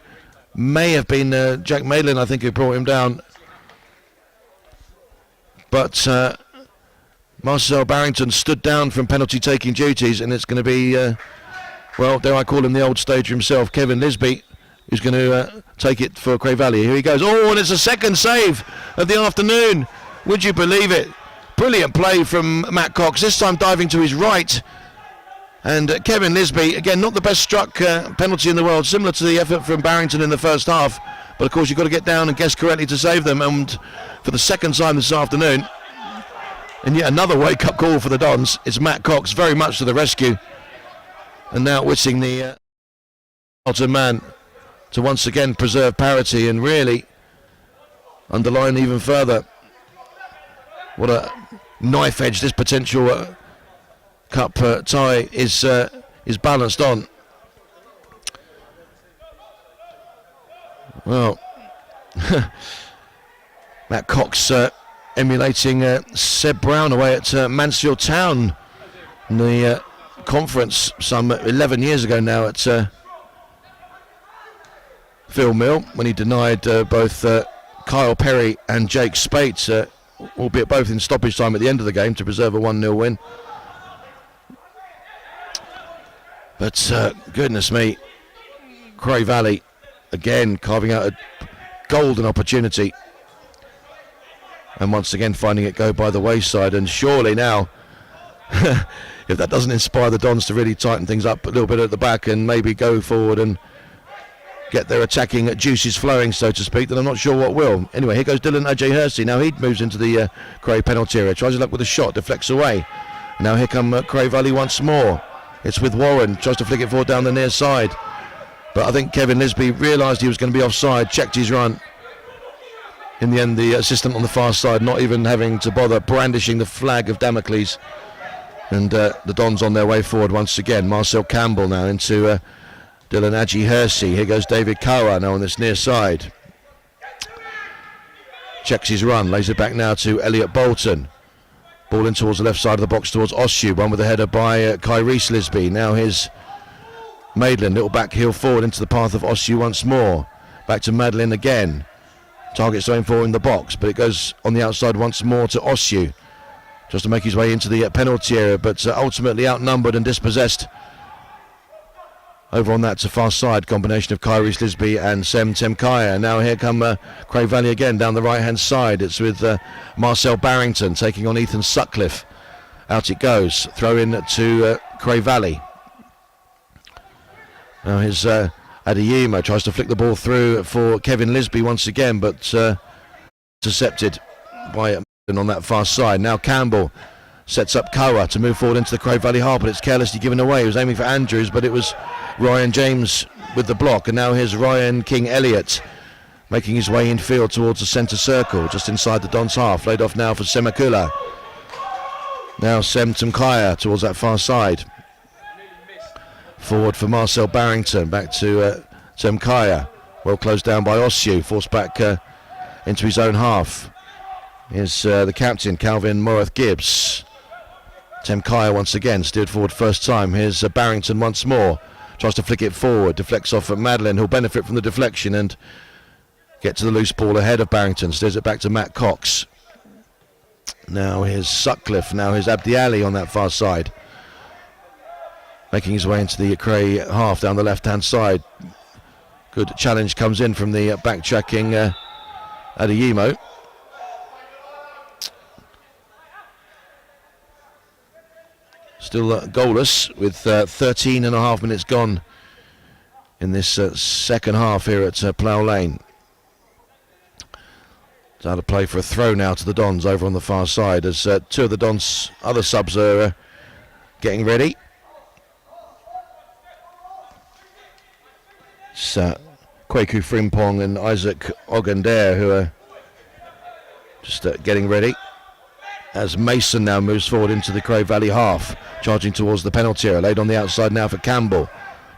May have been Jack Maitland, I think, who brought him down. But Marcel Barrington stood down from penalty taking duties, and it's going to be, well, dare I call him the old stager himself, Kevin Lisby, who's going to take it for Cray Valley. Here he goes. Oh, and it's a second save of the afternoon. Would you believe it? Brilliant play from Matt Cox, this time diving to his right. And Kevin Lisby, again, not the best struck penalty in the world, similar to the effort from Barrington in the first half. But of course, you've got to get down and guess correctly to save them. And for the second time this afternoon, and yet another wake-up call for the Dons, it's Matt Cox very much to the rescue. And now witting the Alton man to once again preserve parity and really underline even further what a knife edge this potential cup tie is balanced on. Well, Matt Cox emulating Seb Brown away at Mansfield Town in the conference some 11 years ago now at Phil Mill, when he denied both Kyle Perry and Jake Spate, albeit both in stoppage time at the end of the game to preserve a 1-0 win. But goodness me, Cray Valley again carving out a golden opportunity and once again finding it go by the wayside. And surely now, if that doesn't inspire the Dons to really tighten things up a little bit at the back and maybe go forward and get their attacking juices flowing, so to speak, then I'm not sure what will. Anyway, here goes Dylan Adji-Hersey. Now he moves into the Cray penalty area, tries his luck with a shot, deflects away. Now here come Cray Valley once more. It's with Warren, tries to flick it forward down the near side. But I think Kevin Lisby realised he was going to be offside, checked his run. In the end, the assistant on the far side not even having to bother brandishing the flag of Damocles. And the Dons on their way forward once again. Marcel Campbell now into Dylan Adji-Hersey. Here goes David Kawa now on this near side. Checks his run, lays it back now to Elliot Bolton. Ball in towards the left side of the box towards Ossiu. One with a header by Kyrese Lisby. Now here's Maitland, little back heel forward into the path of Ossiu once more. Back to Madeline again. Target's going for in the box, but it goes on the outside once more to Ossiu. Just to make his way into the penalty area, but ultimately outnumbered and dispossessed. Over on that to far side, combination of Kyrese Lisby and Sem Temkaya. Now here come Cray Valley again down the right hand side. It's with Marcel Barrington taking on Ethan Sutcliffe. Out it goes, throw in to Cray Valley. Now here's Adeyemo, tries to flick the ball through for Kevin Lisby once again, but intercepted by on that far side. Now Campbell sets up Kawa to move forward into the Cray Valley half, but it's carelessly given away. He was aiming for Andrews, but it was Ryan James with the block. And now here's Ryan King-Elliott making his way infield towards the centre circle, just inside the Dons half. Laid off now for Semakula. Now Sem Temkaya towards that far side. Forward for Marcel Barrington, back to Temkaya. Well closed down by Ossiu, forced back into his own half. Here's the captain, Calvin Morath-Gibbs. Temkaya once again, steered forward first time. Here's Barrington once more. Tries to flick it forward, deflects off at Madeline, who'll benefit from the deflection, and get to the loose ball ahead of Barrington. Steers it back to Matt Cox. Now here's Sutcliffe. Now here's Abdi Ali on that far side, making his way into the Cray half down the left-hand side. Good challenge comes in from the backtracking Adeyemo. Still goalless with 13 and a half minutes gone in this second half here at Plough Lane. It's out of play for a throw now to the Dons over on the far side as two of the Dons' other subs are getting ready. It's Kwaku Frimpong and Isaac Ogundere who are just getting ready, as Mason now moves forward into the Cray Valley half, charging towards the penalty area, laid on the outside now for Campbell.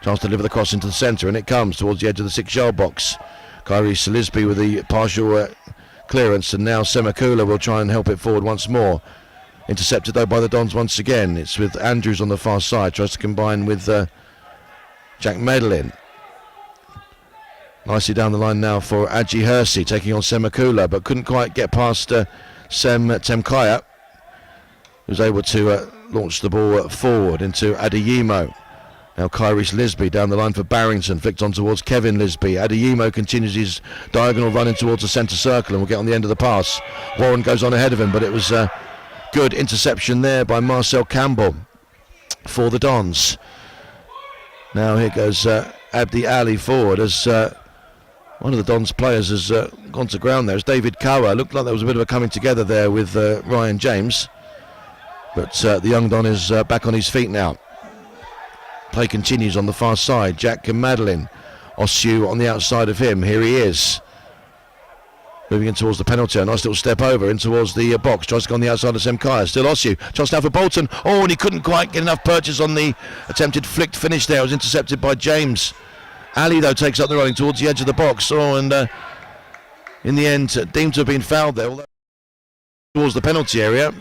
Chance to deliver the cross into the centre, and it comes towards the edge of the 6-yard box. Kyrie Salisbury with the partial clearance, and now Semakula will try and help it forward once more. Intercepted though by the Dons once again. It's with Andrews on the far side, tries to combine with Jack Medlin. Nicely down the line now for Adji Hersey, taking on Semakula, but couldn't quite get past Sem Temkaya, who's able to launch the ball forward into Adeyemo. Now Kyrie Lisby down the line for Barrington, flicked on towards Kevin Lisby. Adeyemo continues his diagonal running towards the centre circle and will get on the end of the pass. Warren goes on ahead of him, but it was a good interception there by Marcel Campbell for the Dons. Now here goes Abdi Ali forward as one of the Dons players has gone to ground there. It's David Kawa. Looked like there was a bit of a coming together there with Ryan James, but the young Don is back on his feet now. Play continues on the far side. Jack and Madeline. Osu on the outside of him. Here he is, moving in towards the penalty. A nice little step over in towards the box. Tries to go on the outside of Semkaya. Still Osu. Chance now for Bolton. Oh, and he couldn't quite get enough purchase on the attempted flicked finish there. It was intercepted by James. Ali, though, takes up the running towards the edge of the box. Oh, and in the end, deemed to have been fouled there, although towards the penalty area.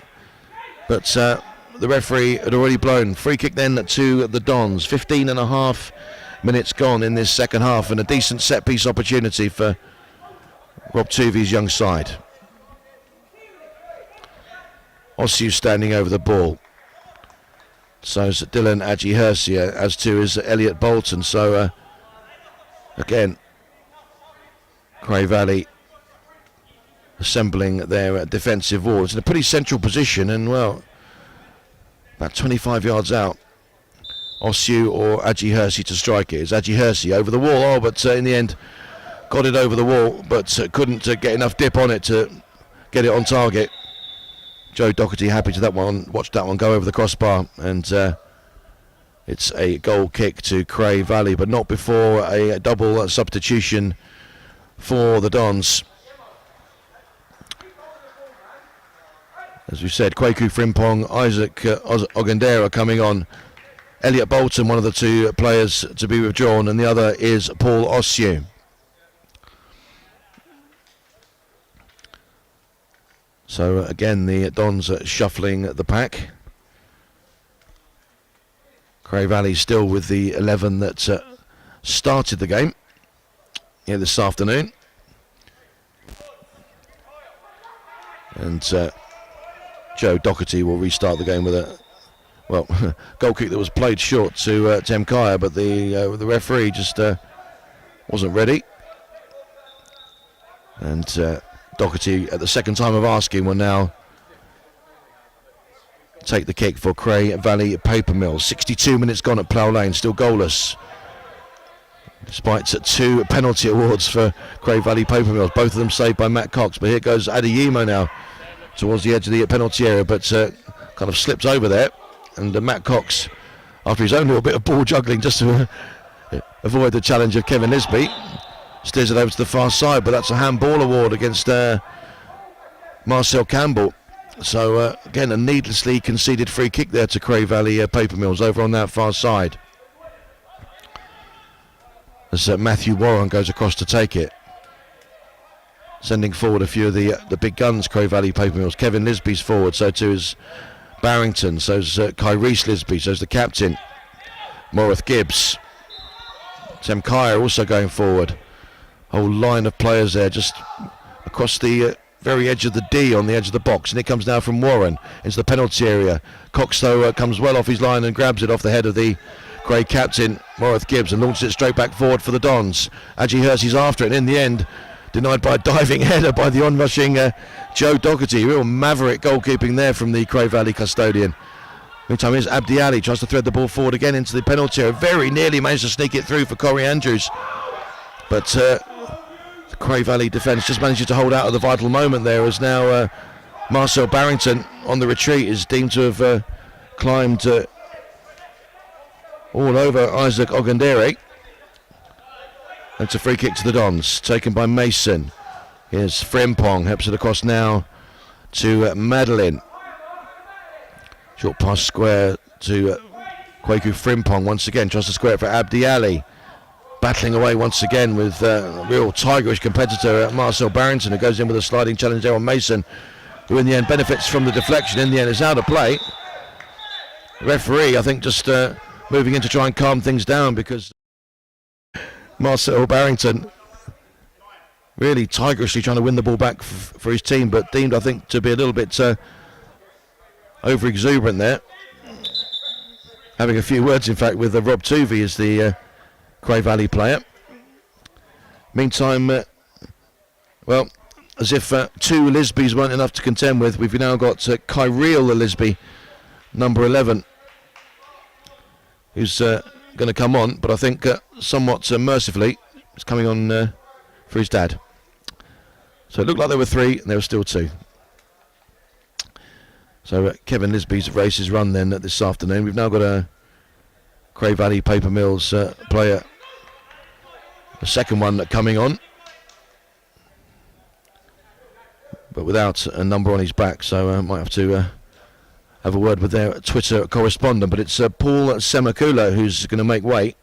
But the referee had already blown. Free kick then to the Dons. 15 and a half minutes gone in this second half, and a decent set-piece opportunity for Rob Tuvey's young side. Osu standing over the ball. So is Dylan Adji Hersey, as too is Elliot Bolton. So again, Cray Valley assembling their defensive wall. It's in a pretty central position, and well, about 25 yards out. Osu or Adji Hersey to strike it. It's Adji Hersey over the wall. Oh, but in the end, got it over the wall, but couldn't get enough dip on it to get it on target. Joe Doherty happy to that one. Watched that one go over the crossbar, and it's a goal kick to Cray Valley, but not before a double substitution for the Dons. As we said, Kwaku Frimpong, Isaac Ogundere coming on. Elliot Bolton, one of the two players to be withdrawn, and the other is Paul Osu. So again, the Dons shuffling the pack. Cray Valley still with the 11 that started the game here this afternoon. And Joe Doherty will restart the game with a goal kick that was played short to Temkaya, but the referee just wasn't ready. And Doherty, at the second time of asking, will now take the kick for Cray Valley Paper Mills. 62 minutes gone at Plough Lane, still goalless, despite two penalty awards for Cray Valley Paper Mills, both of them saved by Matt Cox. But here goes Adeyemo now towards the edge of the penalty area, but kind of slips over there, and Matt Cox, after his own little bit of ball juggling just to avoid the challenge of Kevin Lisby, steers it over to the far side, but that's a handball award against Marcel Campbell. So again, a needlessly conceded free kick there to Cray Valley Paper Mills over on that far side, as Matthew Warren goes across to take it, sending forward a few of the big guns. Cray Valley Paper Mills. Kevin Lisby's forward, so too is Barrington, so's Kyrie Lisby, so's the captain, Morith Gibbs. Temkaya also going forward. whole line of players there just across the very edge of the D on the edge of the box, and it comes now from Warren into the penalty area. Cox though comes well off his line and grabs it off the head of the Cray captain Morith Gibbs and launches it straight back forward for the Dons. Adji Hersey's after it, and in the end denied by a diving header by the onrushing Joe Doherty. Real maverick goalkeeping there from the Cray Valley custodian. Meantime, here's Abdi Ali, tries to thread the ball forward again into the penalty area. Very nearly managed to sneak it through for Corey Andrews, but the Cray Valley defence just manages to hold out at the vital moment there, as now Marcel Barrington on the retreat is deemed to have climbed all over Isaac Ogundere. It's a free kick to the Dons, taken by Mason. Here's Frimpong, helps it across now to Madeline. Short pass square to Kwaku Frimpong once again, tries to square it for Abdi Ali. Battling away once again with a real tigerish competitor Marcel Barrington, who goes in with a sliding challenge there on Mason, who in the end benefits from the deflection. In the end it's out of play. The referee, I think, just moving in to try and calm things down, because Marcel Barrington really tigerishly trying to win the ball back for his team, but deemed, I think, to be a little bit over exuberant there. Having a few words, in fact, with Rob Tuvey as the Cray Valley player. Meantime, well, as if two Lisbys weren't enough to contend with, we've now got Kyreel Lisby, number 11, who's going to come on, but I think somewhat mercifully is coming on for his dad. So it looked like there were three, and there were still two. So Kevin Lisby's race is run then this afternoon. We've now got a Cray Valley Paper Mills player, the second one coming on, but without a number on his back, so I might have to have a word with their Twitter correspondent. But it's Paul Semakula who's going to make way.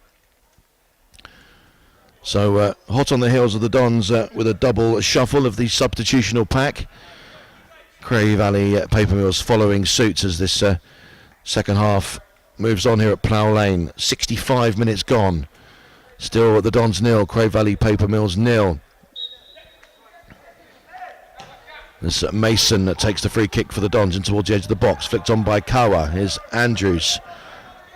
So hot on the heels of the Dons with a double shuffle of the substitutional pack. Cray Valley Paper Mills following suit as this second half moves on here at Plough Lane. 65 minutes gone. Still the Dons 0, Cray Valley Paper Mills 0. There's Mason that takes the free kick for the Dons in towards the edge of the box. Flicked on by Kawa. Here's Andrews.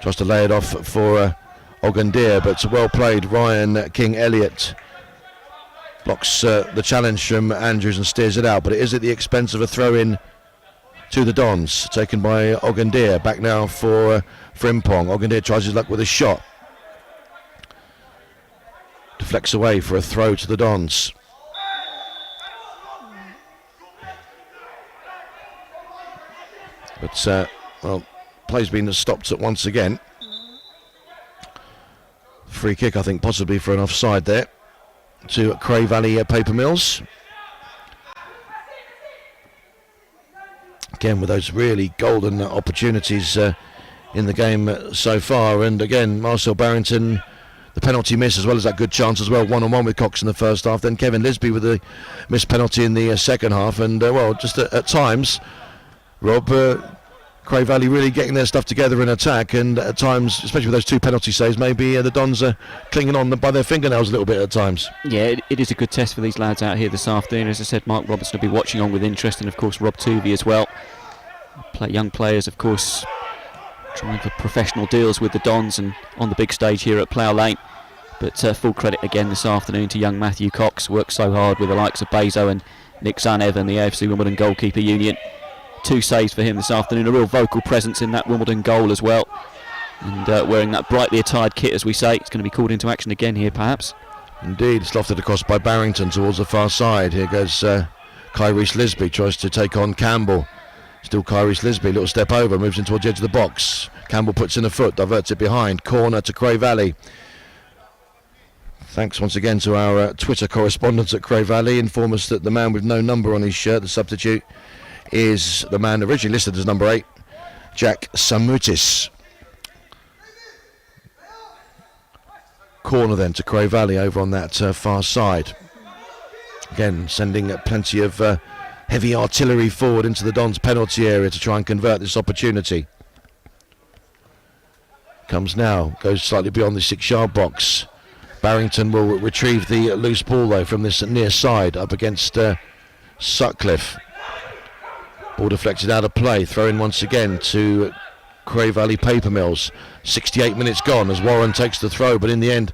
Tries to lay it off for Ogundere, but well played. Ryan King-Elliott blocks the challenge from Andrews and steers it out, but it is at the expense of a throw-in to the Dons, taken by Ogundere. Back now for Frimpong. Ogundere tries his luck with a shot. Deflects away for a throw to the Dons. But, well, play's been stopped at once again. Free kick, I think, possibly for an offside there to Cray Valley Paper Mills. Again, with those really golden opportunities in the game so far. And again, Marcel Barrington, the penalty miss, as well as that good chance as well, one-on-one with Cox in the first half. Then Kevin Lisby with the missed penalty in the second half. And, well, just at times, Rob, Cray Valley really getting their stuff together in attack, and at times, especially with those two penalty saves, maybe the Dons are clinging on by their fingernails a little bit at times. Yeah, it is a good test for these lads out here this afternoon. As I said, Mark Robertson will be watching on with interest, and of course Rob Tuvey as well. Young players, of course, trying for professional deals with the Dons and on the big stage here at Plough Lane. But full credit again this afternoon to young Matthew Cox. Worked so hard with the likes of Bezo and Nick Zanev and the AFC Wimbledon goalkeeper union. 2 saves for him this afternoon, a real vocal presence in that Wimbledon goal as well. And wearing that brightly attired kit, as we say, it's going to be called into action again here, perhaps. Indeed, it's lofted across by Barrington towards the far side. Here goes Kyrese Lisby, tries to take on Campbell. Still Kyrese Lisby, little step over, moves in towards the edge of the box. Campbell puts in a foot, diverts it behind. Corner to Cray Valley. Thanks once again to our Twitter correspondents at Cray Valley. Inform us that the man with no number on his shirt, the substitute, is the man originally listed as number 8, Jack Samutis. Corner then to Cray Valley over on that far side. Again, sending plenty of heavy artillery forward into the Dons penalty area to try and convert this opportunity. Comes now, goes slightly beyond the 6-yard box. Barrington will retrieve the loose ball though from this near side up against Sutcliffe. Ball deflected out of play, throw in once again to Cray Valley Paper Mills. 68 minutes gone as Warren takes the throw, but in the end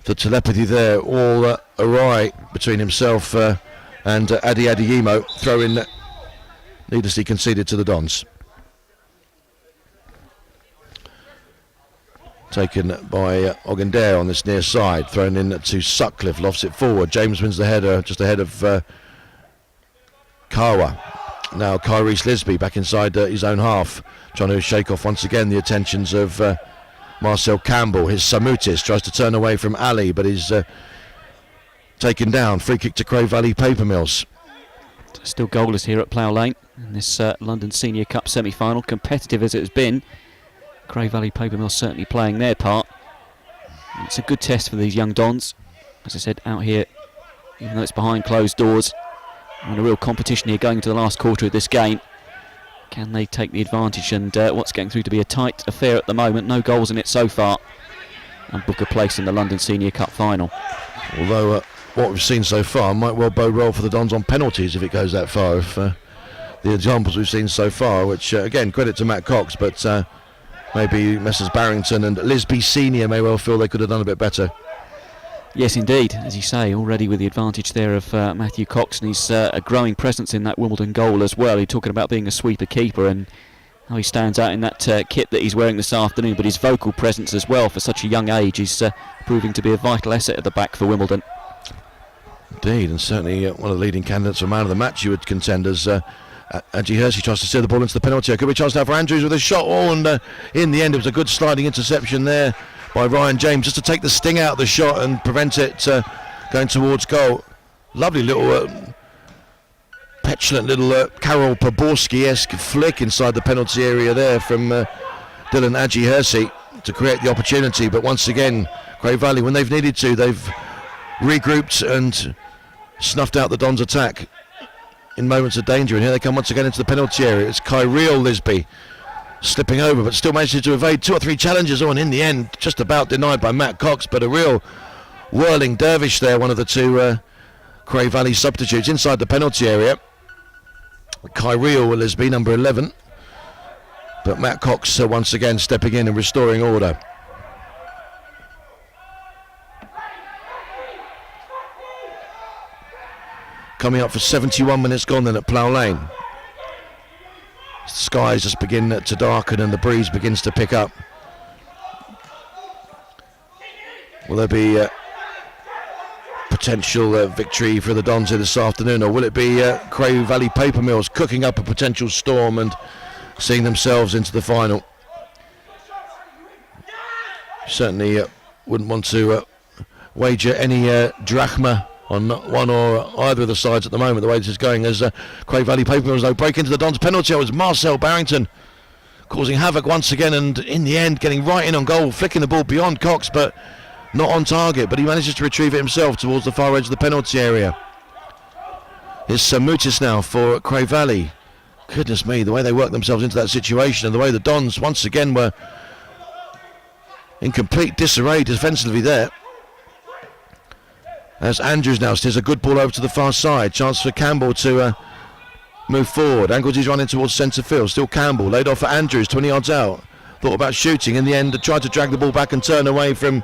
the telepathy there all awry between himself and Adi Adeyemo. Throw in needlessly conceded to the Dons. Taken by Ogundare on this near side, thrown in to Sutcliffe, lofts it forward. James wins the header just ahead of Kawa. Now Kyrese Lisby back inside his own half, trying to shake off once again the attentions of Marcel Campbell. His Samutis tries to turn away from Ali, but is taken down. Free kick to Cray Valley Paper Mills. Still goalless here at Plough Lane in this London Senior Cup semi-final. Competitive as it has been, Cray Valley Paper Mills certainly playing their part. It's a good test for these young Dons. As I said, out here, even though it's behind closed doors, and a real competition here going into the last quarter of this game. Can they take the advantage and what's going through to be a tight affair at the moment, no goals in it so far, and book a place in the London Senior Cup final. Although what we've seen so far might well bode well for the Dons on penalties if it goes that far. If the examples we've seen so far, which again credit to Matt Cox, but maybe Messrs Barrington and Lisby Senior may well feel they could have done a bit better. Yes, indeed. As you say, already with the advantage there of Matthew Cox, and he's a growing presence in that Wimbledon goal as well. You're talking about being a sweeper keeper and how he stands out in that kit that he's wearing this afternoon, but his vocal presence as well for such a young age is proving to be a vital asset at the back for Wimbledon. Indeed, and certainly one of the leading candidates for man of the match, you would contend, as Angie Hersey tries to steer the ball into the penalty area. Could be a chance now for Andrews with a shot. And in the end, it was a good sliding interception there by Ryan James, just to take the sting out of the shot and prevent it going towards goal. Lovely little petulant little Karol Poborski-esque flick inside the penalty area there from Dylan Adji Hersey to create the opportunity. But once again, Cray Valley, when they've needed to, they've regrouped and snuffed out the Dons' attack in moments of danger. And here they come once again into the penalty area. It's Kyril Lisby slipping over, but still manages to evade 2 or 3 challenges on. In the end, just about denied by Matt Cox, but a real whirling dervish there, one of the 2 Cray Valley substitutes inside the penalty area. Kyril Lisby, number 11, but Matt Cox once again stepping in and restoring order. Coming up for 71 minutes gone then at Plough Lane. The skies just begin to darken and the breeze begins to pick up. Will there be potential victory for the Dons here this afternoon, or will it be Cray Valley Paper Mills cooking up a potential storm and seeing themselves into the final? Certainly wouldn't want to wager any drachma on one or either of the sides at the moment, the way this is going, as Cray Valley Paper Mills though break into the Dons' penalty. It was Marcel Barrington causing havoc once again, and in the end getting right in on goal, flicking the ball beyond Cox but not on target, but he manages to retrieve it himself towards the far edge of the penalty area. It's Samutis now for Cray Valley. Goodness me, the way they worked themselves into that situation, and the way the Dons once again were in complete disarray defensively there. As Andrews now steers a good ball over to the far side. Chance for Campbell to move forward. Anglesy's running towards centre field. Still Campbell. Laid off for Andrews, 20 yards out. Thought about shooting. In the end, tried to drag the ball back and turn away from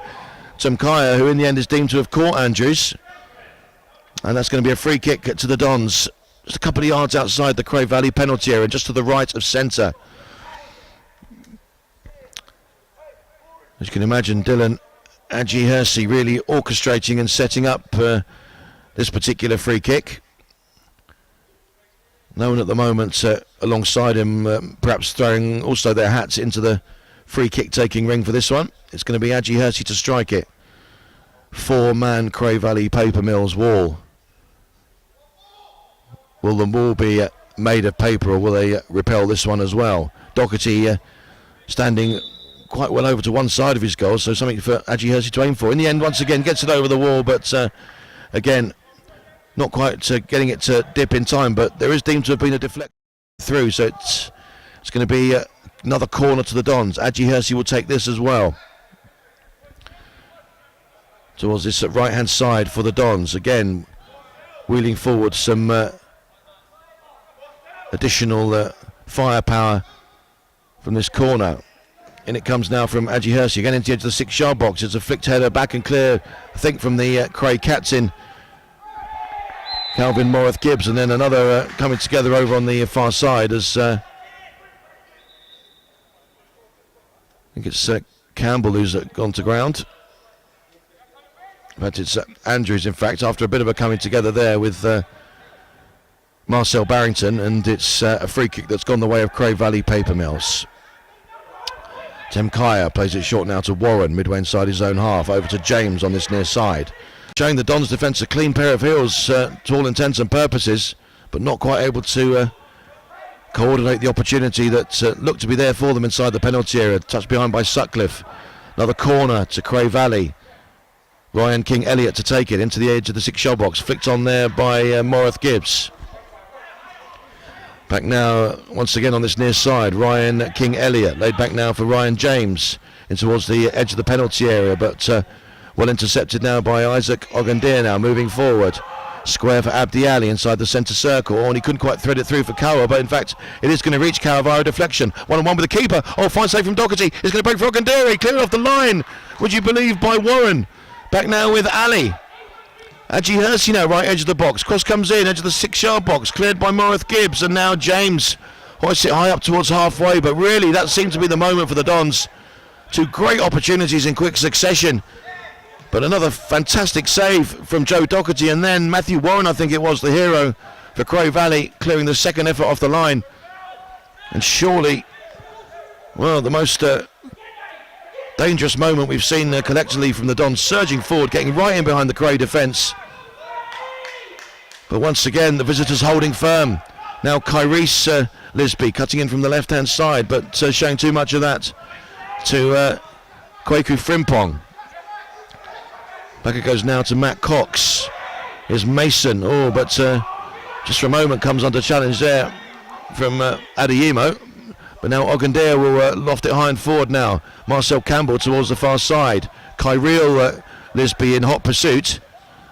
Tumkaya, who in the end is deemed to have caught Andrews. And that's going to be a free kick to the Dons. Just a couple of yards outside the Cray Valley penalty area, just to the right of centre. As you can imagine, Dylan Adji Hersey really orchestrating and setting up this particular free kick. No one at the moment alongside him perhaps throwing also their hats into the free kick taking ring for this one. It's going to be Adji Hersey to strike it. 4-man Cray Valley Paper Mills wall. Will the wall be made of paper, or will they repel this one as well? Doherty standing quite well over to one side of his goal, so something for Adji Hersey to aim for. In the end, once again, gets it over the wall, but again, not quite getting it to dip in time, but there is deemed to have been a deflection through, so it's going to be another corner to the Dons. Adji Hersey will take this as well. towards this right hand side for the Dons. Again, wheeling forward some additional firepower from this corner. In it comes now from Adji Hersey, again into the edge of the 6-yard box. It's a flicked header back and clear, I think, from the Cray captain, Calvin Morith Gibbs, and then another coming together over on the far side as I think it's Campbell who's gone to ground. But it's Andrews, in fact, after a bit of a coming together there with Marcel Barrington, and it's a free kick that's gone the way of Cray Valley Paper Mills. Temkaya plays it short now to Warren, midway inside his own half, over to James on this near side. Showing the Dons defence a clean pair of heels to all intents and purposes, but not quite able to coordinate the opportunity that looked to be there for them inside the penalty area. Touched behind by Sutcliffe. Another corner to Cray Valley. Ryan King-Elliott to take it into the edge of the 6-yard box. Flicked on there by Morith Gibbs. Back now, once again on this near side, Ryan King-Elliott. Laid back now for Ryan James in towards the edge of the penalty area, but well intercepted now by Isaac Ogundear now, moving forward. Square for Abdi Ali inside the centre circle. Oh, and he couldn't quite thread it through for Kawa, but in fact, it is going to reach Kawa via deflection. 1-on-1 with the keeper. Oh, fine save from Doherty. It's going to break for Ogundear. Cleared off the line, would you believe, by Warren. Back now with Ali. Adji Hersey now, right edge of the box. Cross comes in, edge of the 6-yard box. Cleared by Morith Gibbs, and now James hoists it high up towards halfway. But really, that seemed to be the moment for the Dons. Two great opportunities in quick succession. But another fantastic save from Joe Doherty, and then Matthew Warren, I think it was, the hero for Cray Valley, clearing the second effort off the line. And surely, well, the most dangerous moment we've seen collectively from the Dons, surging forward, getting right in behind the Cray defence. But once again, the visitors holding firm. Now Kyrese Lisby cutting in from the left-hand side, but showing too much of that to Kwaku Frimpong. Back it goes now to Matt Cox. Here's Mason. Oh, but just for a moment comes under challenge there from Adeyemo. But now Ogundear will loft it high and forward now. Marcel Campbell towards the far side. Kyrese Lisby in hot pursuit.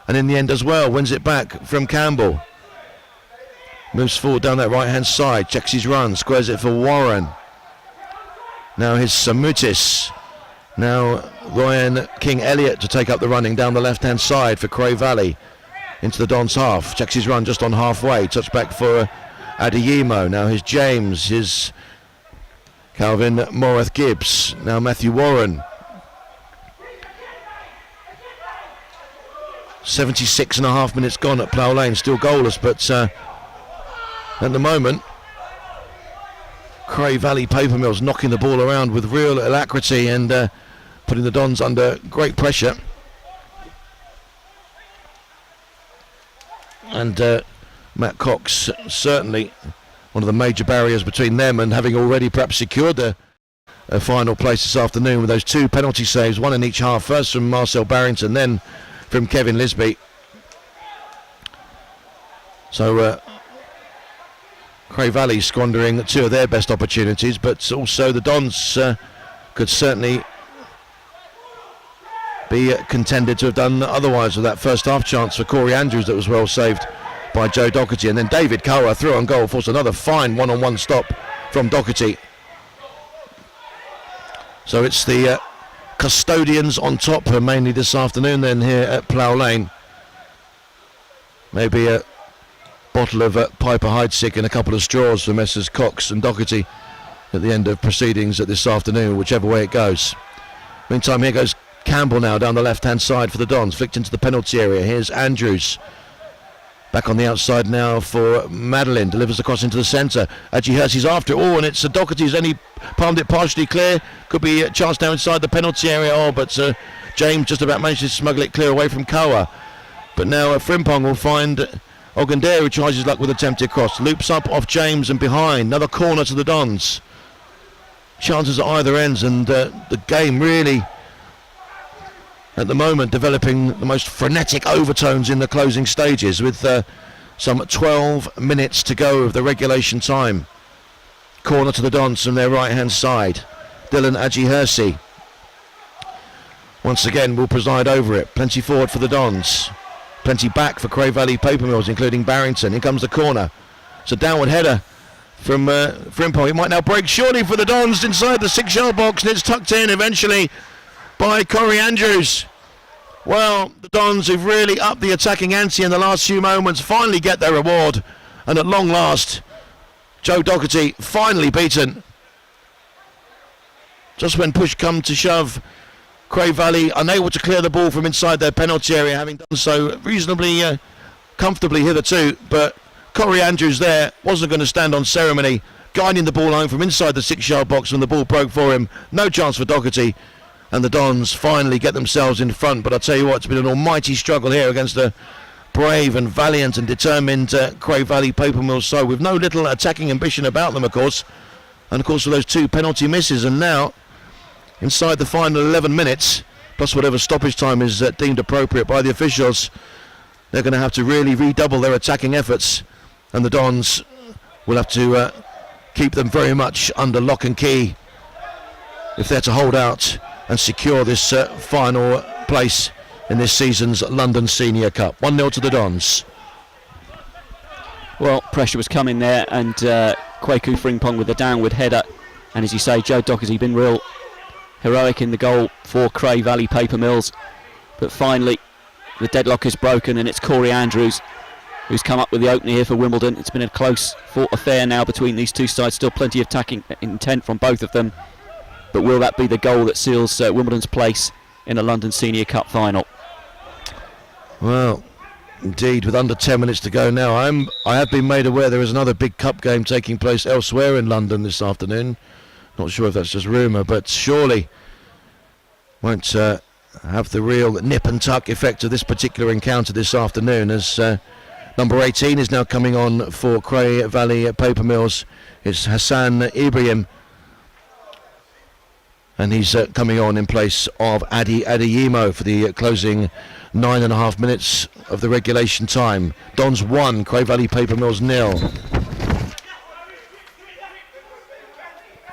And in the end as well, wins it back from Campbell. Moves forward down that right-hand side. Checks his run. Squares it for Warren. Now here's Samutis. Now Ryan King-Elliott to take up the running down the left-hand side for Cray Valley. Into the Dons half. Checks his run just on halfway. Touch back for Adeyemo. Now here's James. Here's Calvin Morith Gibbs. Now Matthew Warren. 76.5 minutes gone at Plough Lane. Still goalless, but at the moment, Cray Valley Paper Mills knocking the ball around with real alacrity and putting the Dons under great pressure. And Matt Cox, certainly one of the major barriers between them and having already perhaps secured a final place this afternoon with those two penalty saves, one in each half. First from Marcel Barrington, then from Kevin Lisby. So Cray Valley squandering two of their best opportunities, but also the Dons could certainly be contended to have done otherwise with that first half chance for Corey Andrews that was well saved by Joe Doherty. And then David Kawa through on goal forced another fine one-on-one stop from Doherty. So it's the custodians on top mainly this afternoon then here at Plough Lane. Maybe a bottle of Piper Heidsick and a couple of straws for Messrs Cox and Doherty at the end of proceedings at this afternoon, whichever way it goes. Meantime, here goes Campbell now down the left-hand side for the Dons, flicked into the penalty area. Here's Andrews. Back on the outside now for Madeline, delivers across into the centre. Adji Hersey's after it. Oh, and it's Doherty's only palmed it partially clear. Could be a chance now inside the penalty area. Oh, but James just about managed to smuggle it clear away from Kawa. But now Frimpong will find Ogundear, who tries his luck with a attempted cross. Loops up off James and behind. Another corner to the Dons. Chances at either ends, and the game really, at the moment, developing the most frenetic overtones in the closing stages with some 12 minutes to go of the regulation time. Corner to the Dons from their right-hand side. Dylan Adji Hersey. once again will preside over it. Plenty forward for the Dons. Plenty back for Cray Valley Paper Mills, including Barrington. Here comes the corner. It's a downward header from Frimpong. It might now break surely for the Dons inside the 6-yard box, and it's tucked in eventually by Corey Andrews. Well, the Dons, who've really upped the attacking ante in the last few moments, finally get their reward, and at long last, Joe Doherty finally beaten. Just when push come to shove, Cray Valley unable to clear the ball from inside their penalty area, having done so reasonably comfortably hitherto, but Corey Andrews there wasn't going to stand on ceremony, guiding the ball home from inside the 6-yard box when the ball broke for him. No chance for Doherty, and the Dons finally get themselves in front. But I tell you what, it's been an almighty struggle here against a brave and valiant and determined Cray Valley Paper Mills side, with no little attacking ambition about them, of course, and of course with those 2 penalty misses. And now, inside the final 11 minutes, plus whatever stoppage time is deemed appropriate by the officials, they're going to have to really redouble their attacking efforts, and the Dons will have to keep them very much under lock and key if they're to hold out and secure this final place in this season's London Senior Cup. 1-0 to the Dons. Well, pressure was coming there, and Kwaku Frimpong with a downward header, and as you say, Joe Doherty been real heroic in the goal for Cray Valley Paper Mills, but finally the deadlock is broken, and it's Corey Andrews who's come up with the opener here for Wimbledon. It's been a close fought affair now between these two sides, still plenty of attacking intent from both of them, but will that be the goal that seals Wimbledon's place in a London Senior Cup final? Well, indeed, with under 10 minutes to go now, I have been made aware there is another big cup game taking place elsewhere in London this afternoon. Not sure if that's just rumour, but surely won't have the real nip and tuck effect of this particular encounter this afternoon, as number 18 is now coming on for Cray Valley Paper Mills. It's Hassan Ibrahim, and he's coming on in place of Adi Adeyemo for the closing 9.5 minutes of the regulation time. Dons 1, Cray Valley Paper Mills 0.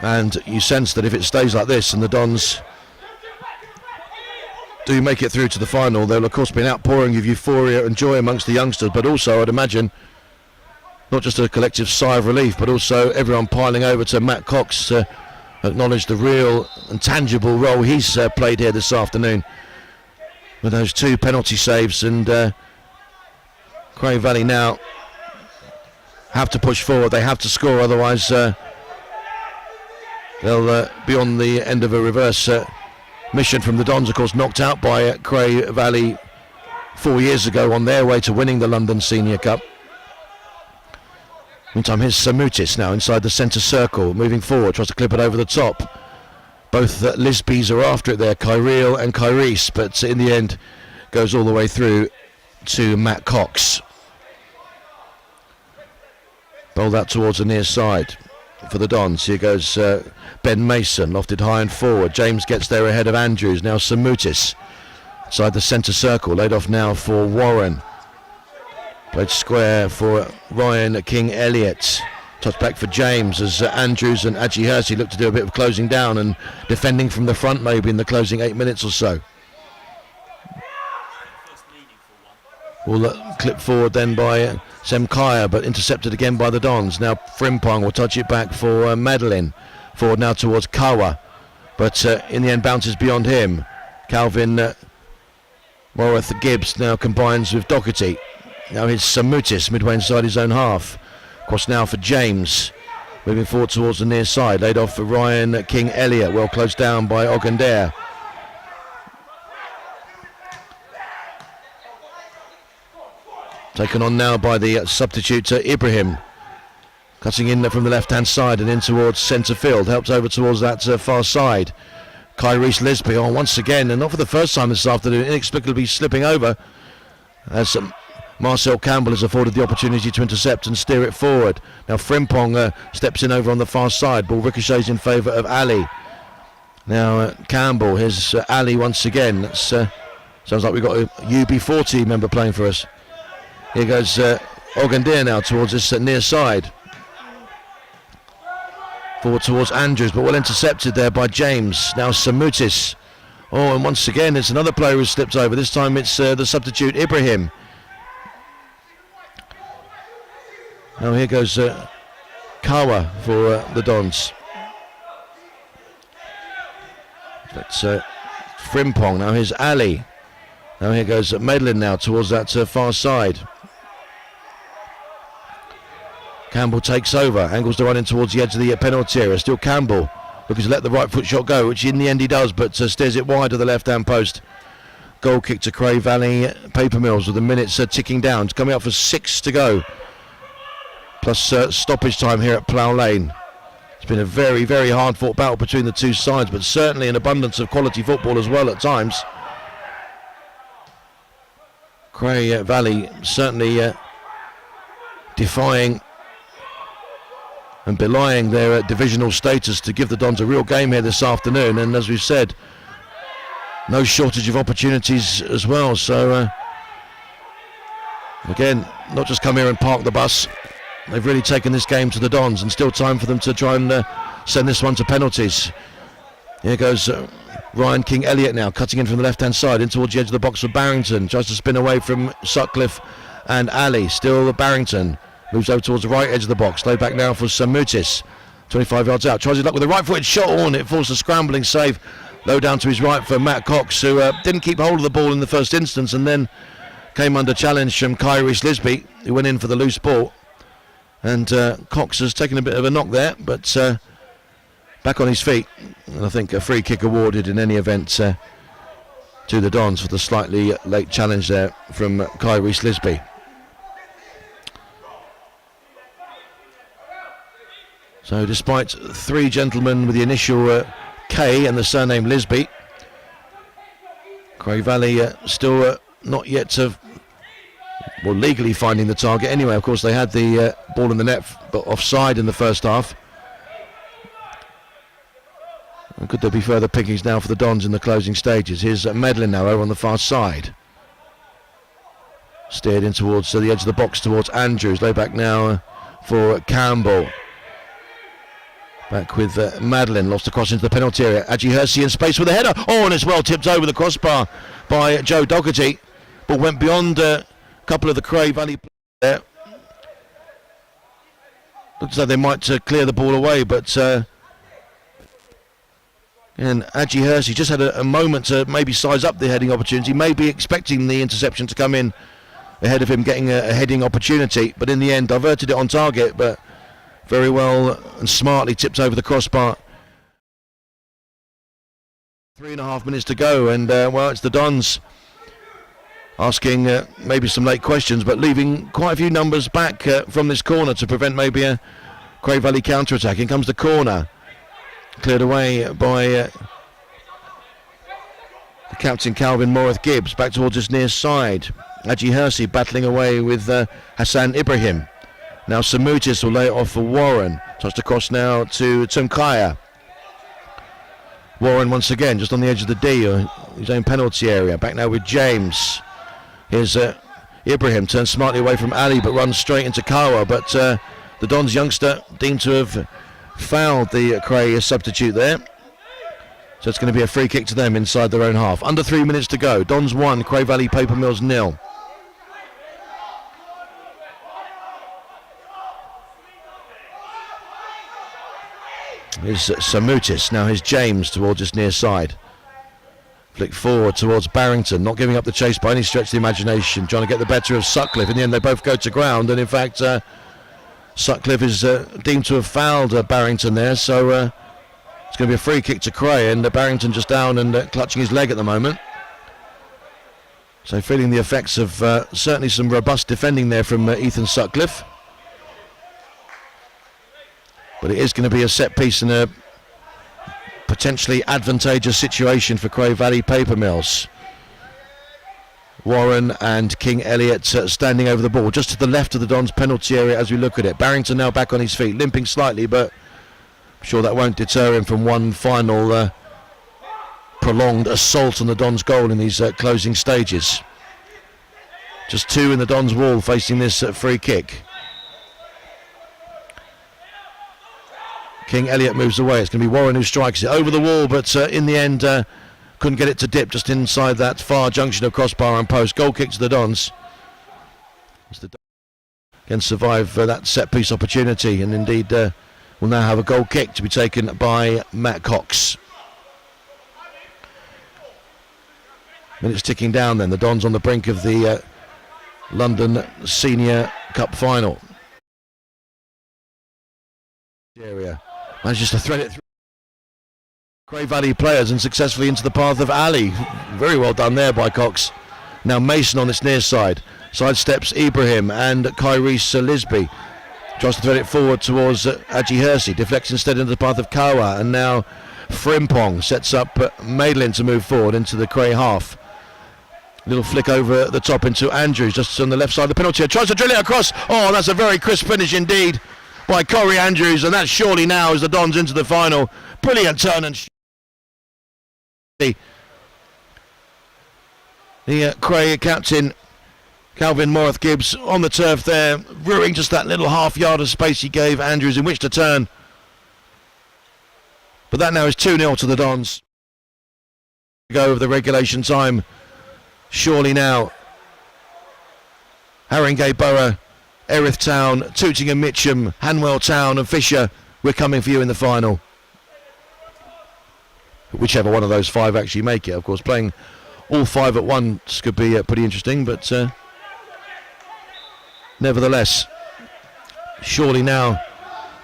And you sense that if it stays like this and the Dons do make it through to the final, there'll of course be an outpouring of euphoria and joy amongst the youngsters, but also I'd imagine not just a collective sigh of relief, but also everyone piling over to Matt Cox to acknowledge the real and tangible role he's played here this afternoon with those 2 penalty saves. And Cray Valley now have to push forward, they have to score, otherwise they'll be on the end of a reverse mission from the Dons, of course knocked out by Cray Valley 4 years ago on their way to winning the London Senior Cup. Meantime, here's Samutis now inside the centre circle, moving forward, tries to clip it over the top. Both Lisbys are after it there, Kyril and Kyrese, but in the end goes all the way through to Matt Cox. Bowled out towards the near side for the Dons. Here goes Ben Mason, lofted high and forward. James gets there ahead of Andrews. Now Samutis inside the centre circle, laid off now for Warren. Played square for Ryan King Elliott. Touch back for James as Andrews and Adji Hersey look to do a bit of closing down and defending from the front maybe in the closing 8 minutes or so. Will clip forward then by Semkaya, but intercepted again by the Dons. Now Frimpong will touch it back for Madeline. Forward now towards Kawa, but in the end bounces beyond him. Calvin Morath Gibbs now combines with Doherty. Now here's Samutis midway inside his own half. Cross now for James, moving forward towards the near side. Laid off for Ryan King Elliott, well closed down by Ogundere. Taken on now by the substitute Ibrahim. Cutting in from the left-hand side and in towards centre field. Helped over towards that far side. Kyrese Lisby on once again, and not for the first time this afternoon, inexplicably slipping over as Marcel Campbell has afforded the opportunity to intercept and steer it forward. Now Frimpong steps in over on the far side. Ball ricochets in favour of Ali. Now Campbell, here's Ali once again. That's, sounds like we've got a UB40 member playing for us. Here goes Ogundere now towards this near side. Forward towards Andrews, but well intercepted there by James. Now Samutis Oh, and once again, it's another player who slipped over. This time it's the substitute, Ibrahim. Now here goes Kawa for the Dons. That's Frimpong. Now here's Ali. Now here goes Medlin now towards that far side. Campbell takes over, angles the run in towards the edge of the penalty area. Still Campbell looking to let the right foot shot go, which in the end he does, but steers it wide of the left-hand post. Goal kick to Cray Valley Paper Mills with the minutes ticking down. It's coming up for 6 to go. Plus stoppage time here at Plough Lane. It's been a very, very hard-fought battle between the two sides, but certainly an abundance of quality football as well at times. Cray Valley certainly defying and belying their divisional status to give the Dons a real game here this afternoon, and as we've said, no shortage of opportunities as well. So again, not just come here and park the bus, they've really taken this game to the Dons, and still time for them to try and send this one to penalties. Here goes Ryan King-Elliott now, cutting in from the left-hand side in towards the edge of the box for Barrington. Tries to spin away from Sutcliffe and Ali. Still Barrington. Moves over towards the right edge of the box. Laid back now for Samutis. 25 yards out. Tries his luck with a right-footed shot on. It forced a scrambling save. Low down to his right for Matt Cox, who didn't keep hold of the ball in the first instance and then came under challenge from Kyrie's Lisby, who went in for the loose ball. And Cox has taken a bit of a knock there, but back on his feet. And I think a free kick awarded in any event to the Dons for the slightly late challenge there from Kyrie's Lisby. So despite 3 gentlemen with the initial K and the surname Lisby, Cray Valley still not yet legally finding the target. Anyway, of course, they had the ball in the net, but offside in the first half. And could there be further pickings now for the Dons in the closing stages? Here's Medlin now over on the far side. Steered in towards the edge of the box towards Andrews. Lay back now for Campbell. Back with Madeline, lost across into the penalty area. Adji Hersey in space with a header. Oh, and it's well tipped over the crossbar by Joe Doherty. But went beyond a couple of the Cray Valley players there. Looks like they might clear the ball away, but and Adji Hersey just had a moment to maybe size up the heading opportunity, maybe expecting the interception to come in ahead of him getting a heading opportunity, but in the end diverted it on target, but very well and smartly tipped over the crossbar. 3.5 minutes to go, and well, it's the Dons asking maybe some late questions, but leaving quite a few numbers back from this corner to prevent maybe a Cray Valley counter-attack. In comes the corner, cleared away by the captain Calvin Morith Gibbs, back towards his near side. Adji Hersey battling away with Hassan Ibrahim. Now Samutis will lay it off for Warren. Touched across now to Tumkaya. Warren once again just on the edge of the D, his own penalty area. Back now with James. Here's Ibrahim, turns smartly away from Ali but runs straight into Kawa. But the Dons youngster deemed to have fouled the Cray substitute there. So it's going to be a free kick to them inside their own half. Under 3 minutes to go. Dons 1, Cray Valley Paper Mills 0. Here's Samutis, now here's James towards his near side. Flick forward towards Barrington, not giving up the chase by any stretch of the imagination, trying to get the better of Sutcliffe. In the end they both go to ground, and in fact Sutcliffe is deemed to have fouled Barrington there, so it's going to be a free kick to Cray, and Barrington just down and clutching his leg at the moment. So feeling the effects of certainly some robust defending there from Ethan Sutcliffe. But it is going to be a set piece in a potentially advantageous situation for Cray Valley Paper Mills. Warren and King Elliott standing over the ball, just to the left of the Dons penalty area as we look at it. Barrington now back on his feet, limping slightly, but I'm sure that won't deter him from one final prolonged assault on the Dons goal in these closing stages. Just 2 in the Dons wall facing this free kick. King Elliott moves away. It's going to be Warren who strikes it over the wall, but in the end couldn't get it to dip just inside that far junction of crossbar and post. Goal kick to the Dons. Can survive that set piece opportunity, and indeed will now have a goal kick to be taken by Matt Cox. Minutes ticking down then. The Dons on the brink of the London Senior Cup final. Area manages to thread it through Cray Valley players and successfully into the path of Ali. Very well done there by Cox. Now Mason on this near side. Sidesteps Ibrahim and Kyrie Lisby. Tries to thread it forward towards Aji Hersey. Deflects instead into the path of Kawa. And now Frimpong sets up Madeline to move forward into the Cray half. Little flick over the top into Andrews, just on the left side of the penalty area. Tries to drill it across. Oh, that's a very crisp finish indeed by Corey Andrews. And that surely now is the Dons into the final. Brilliant turn and the Cray captain Calvin Morith Gibbs on the turf there, ruining just that little half yard of space he gave Andrews in which to turn. But that now is 2-0 to the Dons. Go of the regulation time. Surely now Haringey Borough, Erith Town, Tootingham Mitcham, Hanwell Town and Fisher, we're coming for you in the final. Whichever one of those five actually make it. Of course, playing all five at once could be pretty interesting, but nevertheless, surely now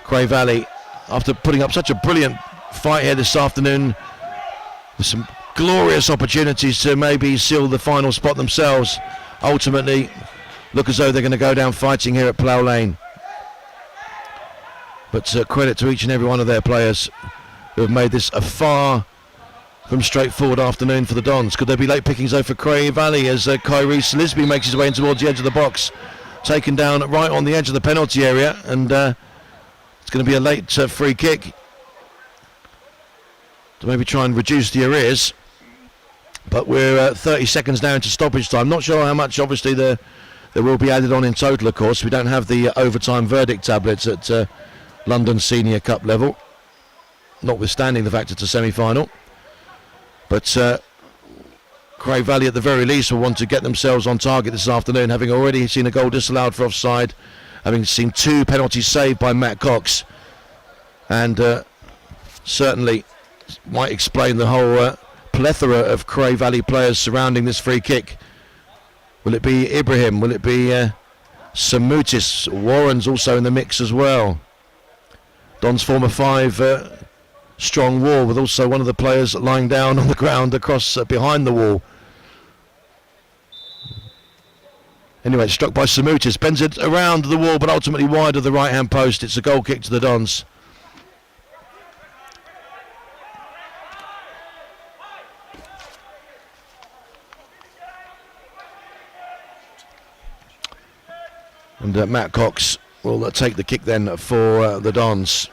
Cray Valley, after putting up such a brilliant fight here this afternoon, with some glorious opportunities to maybe seal the final spot themselves, ultimately look as though they're going to go down fighting here at Plough Lane. But credit to each and every one of their players who have made this a far from straightforward afternoon for the Dons. Could there be late pickings though for Cray Valley as Kyrie Lisby makes his way in towards the edge of the box, taken down right on the edge of the penalty area, and it's going to be a late free kick to maybe try and reduce the arrears. But we're 30 seconds now into stoppage time. Not sure how much obviously there will be added on in total, of course. We don't have the overtime verdict tablets at London Senior Cup level, notwithstanding the fact it's a semi-final. But Cray Valley at the very least will want to get themselves on target this afternoon, having already seen a goal disallowed for offside, having seen 2 penalties saved by Matt Cox, and certainly might explain the whole plethora of Cray Valley players surrounding this free kick. Will it be Ibrahim? Will it be Samutis? Warren's also in the mix as well. Don's former 5 strong wall, with also one of the players lying down on the ground across behind the wall. Anyway, it's struck by Samutis, bends it around the wall but ultimately wide of the right hand post. It's a goal kick to the Dons. And Matt Cox will take the kick then for the Dons.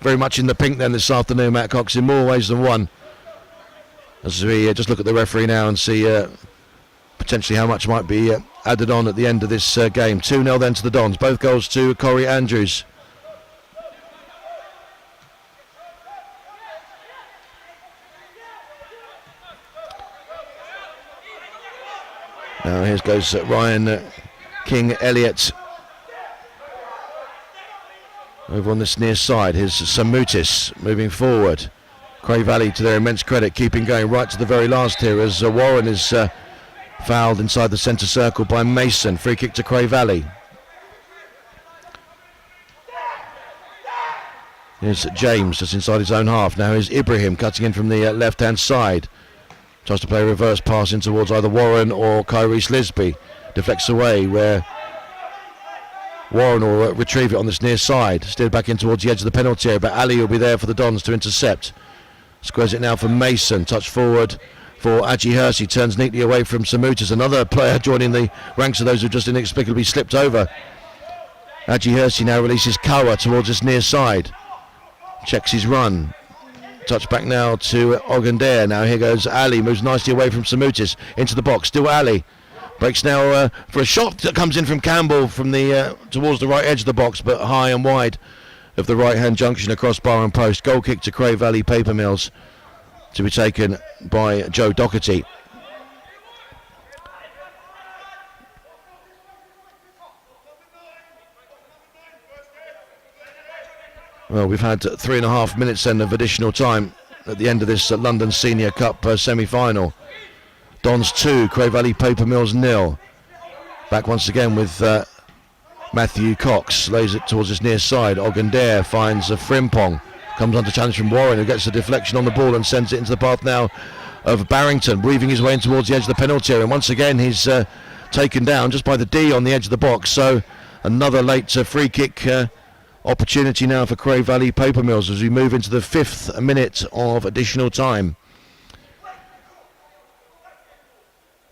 Very much in the pink then this afternoon, Matt Cox, in more ways than one. As we just look at the referee now and see potentially how much might be added on at the end of this game. 2-0 then to the Dons. Both goals to Corey Andrews. Now here goes Ryan King-Elliott over on this near side. Here's Samutis moving forward. Cray Valley, to their immense credit, keeping going right to the very last here as Warren is fouled inside the centre circle by Mason. Free kick to Cray Valley. Here's James just inside his own half. Now here's Ibrahim cutting in from the left hand side. Tries to play a reverse pass in towards either Warren or Kyrie Lisby. Deflects away where Warren will retrieve it on this near side. Steered back in towards the edge of the penalty area, but Ali will be there for the Dons to intercept. Squares it now for Mason. Touch forward for Aji Hersey. Turns neatly away from Samutis. Another player joining the ranks of those who just inexplicably slipped over. Aji Hersey now releases Kawa towards this near side. Checks his run. Touch back now to Ogundair. Now here goes Ali. Moves nicely away from Samutis. Into the box. Still Ali. Breaks now for a shot that comes in from Campbell from the towards the right edge of the box, but high and wide of the right hand junction across bar and post. Goal kick to Cray Valley Paper Mills. to be taken by Joe Doherty. Well, we've had 3.5 minutes then of additional time at the end of this London Senior Cup semi-final. Dons 2, Cray Valley Paper Mills 0. Back once again with Matthew Cox, lays it towards his near side. Ogundare finds Frimpong, comes under challenge from Warren, who gets a deflection on the ball and sends it into the path now of Barrington, weaving his way in towards the edge of the penalty area. And once again he's taken down just by the D on the edge of the box. So another late free kick opportunity now for Cray Valley Paper Mills as we move into the 5th minute of additional time.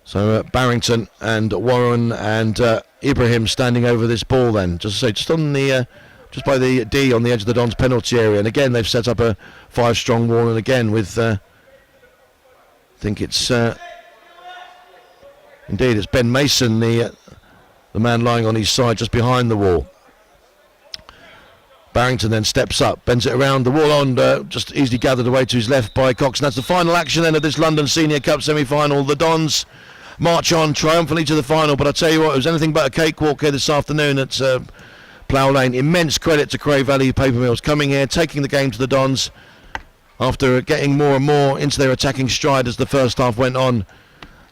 So Barrington and Warren and Ibrahim standing over this ball then. Just on the just by the D on the edge of the Dons penalty area. And again they've set up a 5-strong wall, and again with I think it's indeed it's Ben Mason, the man lying on his side just behind the wall. Barrington then steps up, bends it around the wall on, just easily gathered away to his left by Cox. And that's the final action then of this London Senior Cup semi-final. The Dons march on triumphantly to the final, but I tell you what, it was anything but a cakewalk here this afternoon at Plough Lane. Immense credit to Cray Valley Paper Mills coming here, taking the game to the Dons after getting more and more into their attacking stride as the first half went on.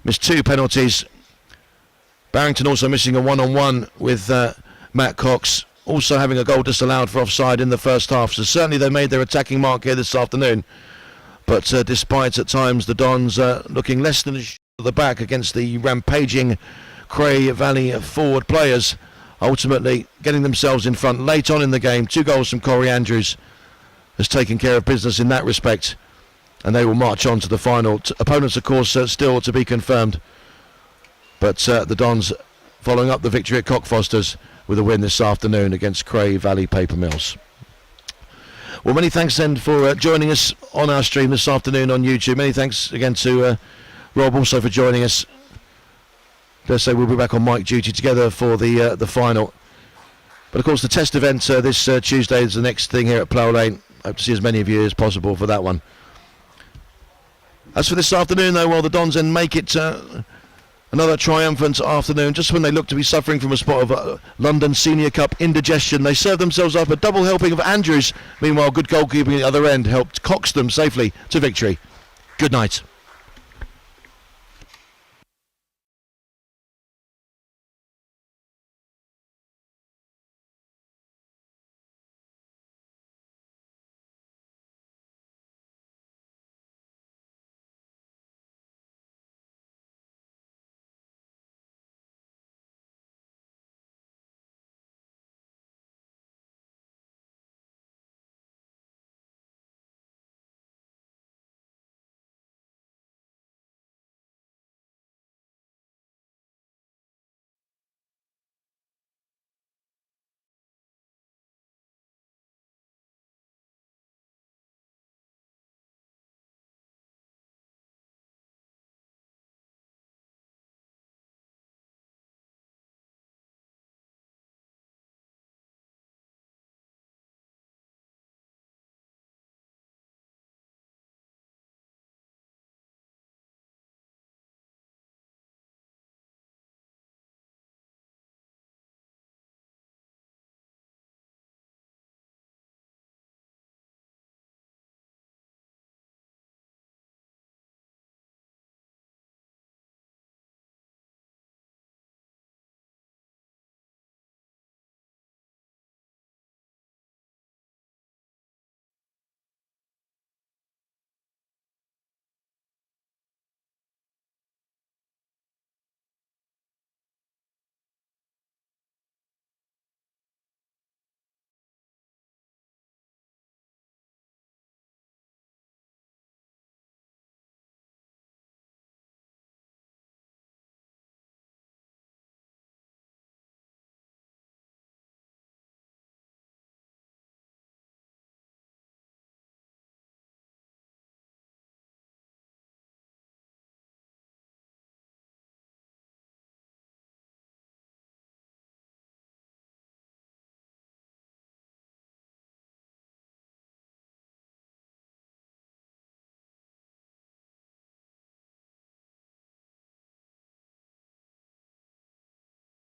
Missed 2 penalties. Barrington also missing a one-on-one with Matt Cox, also having a goal disallowed for offside in the first half. So certainly they made their attacking mark here this afternoon. But despite at times the Dons looking less than at the back against the rampaging Cray Valley forward players, ultimately getting themselves in front late on in the game. 2 goals from Corey Andrews has taken care of business in that respect. And they will march on to the final. Opponents, of course, still to be confirmed. But the Dons following up the victory at Cockfosters with a win this afternoon against Cray Valley Paper Mills. Well, many thanks then for joining us on our stream this afternoon on YouTube. Many thanks again to Rob also for joining us. Let's say we'll be back on mic duty together for the final. But of course the test event this Tuesday is the next thing here at Plough Lane. Hope to see as many of you as possible for that one. As for this afternoon though, well, the Dons then make it another triumphant afternoon. Just when they look to be suffering from a spot of London Senior Cup indigestion, they serve themselves up a double helping of Andrews. Meanwhile, good goalkeeping at the other end helped Cox them safely to victory. Good night.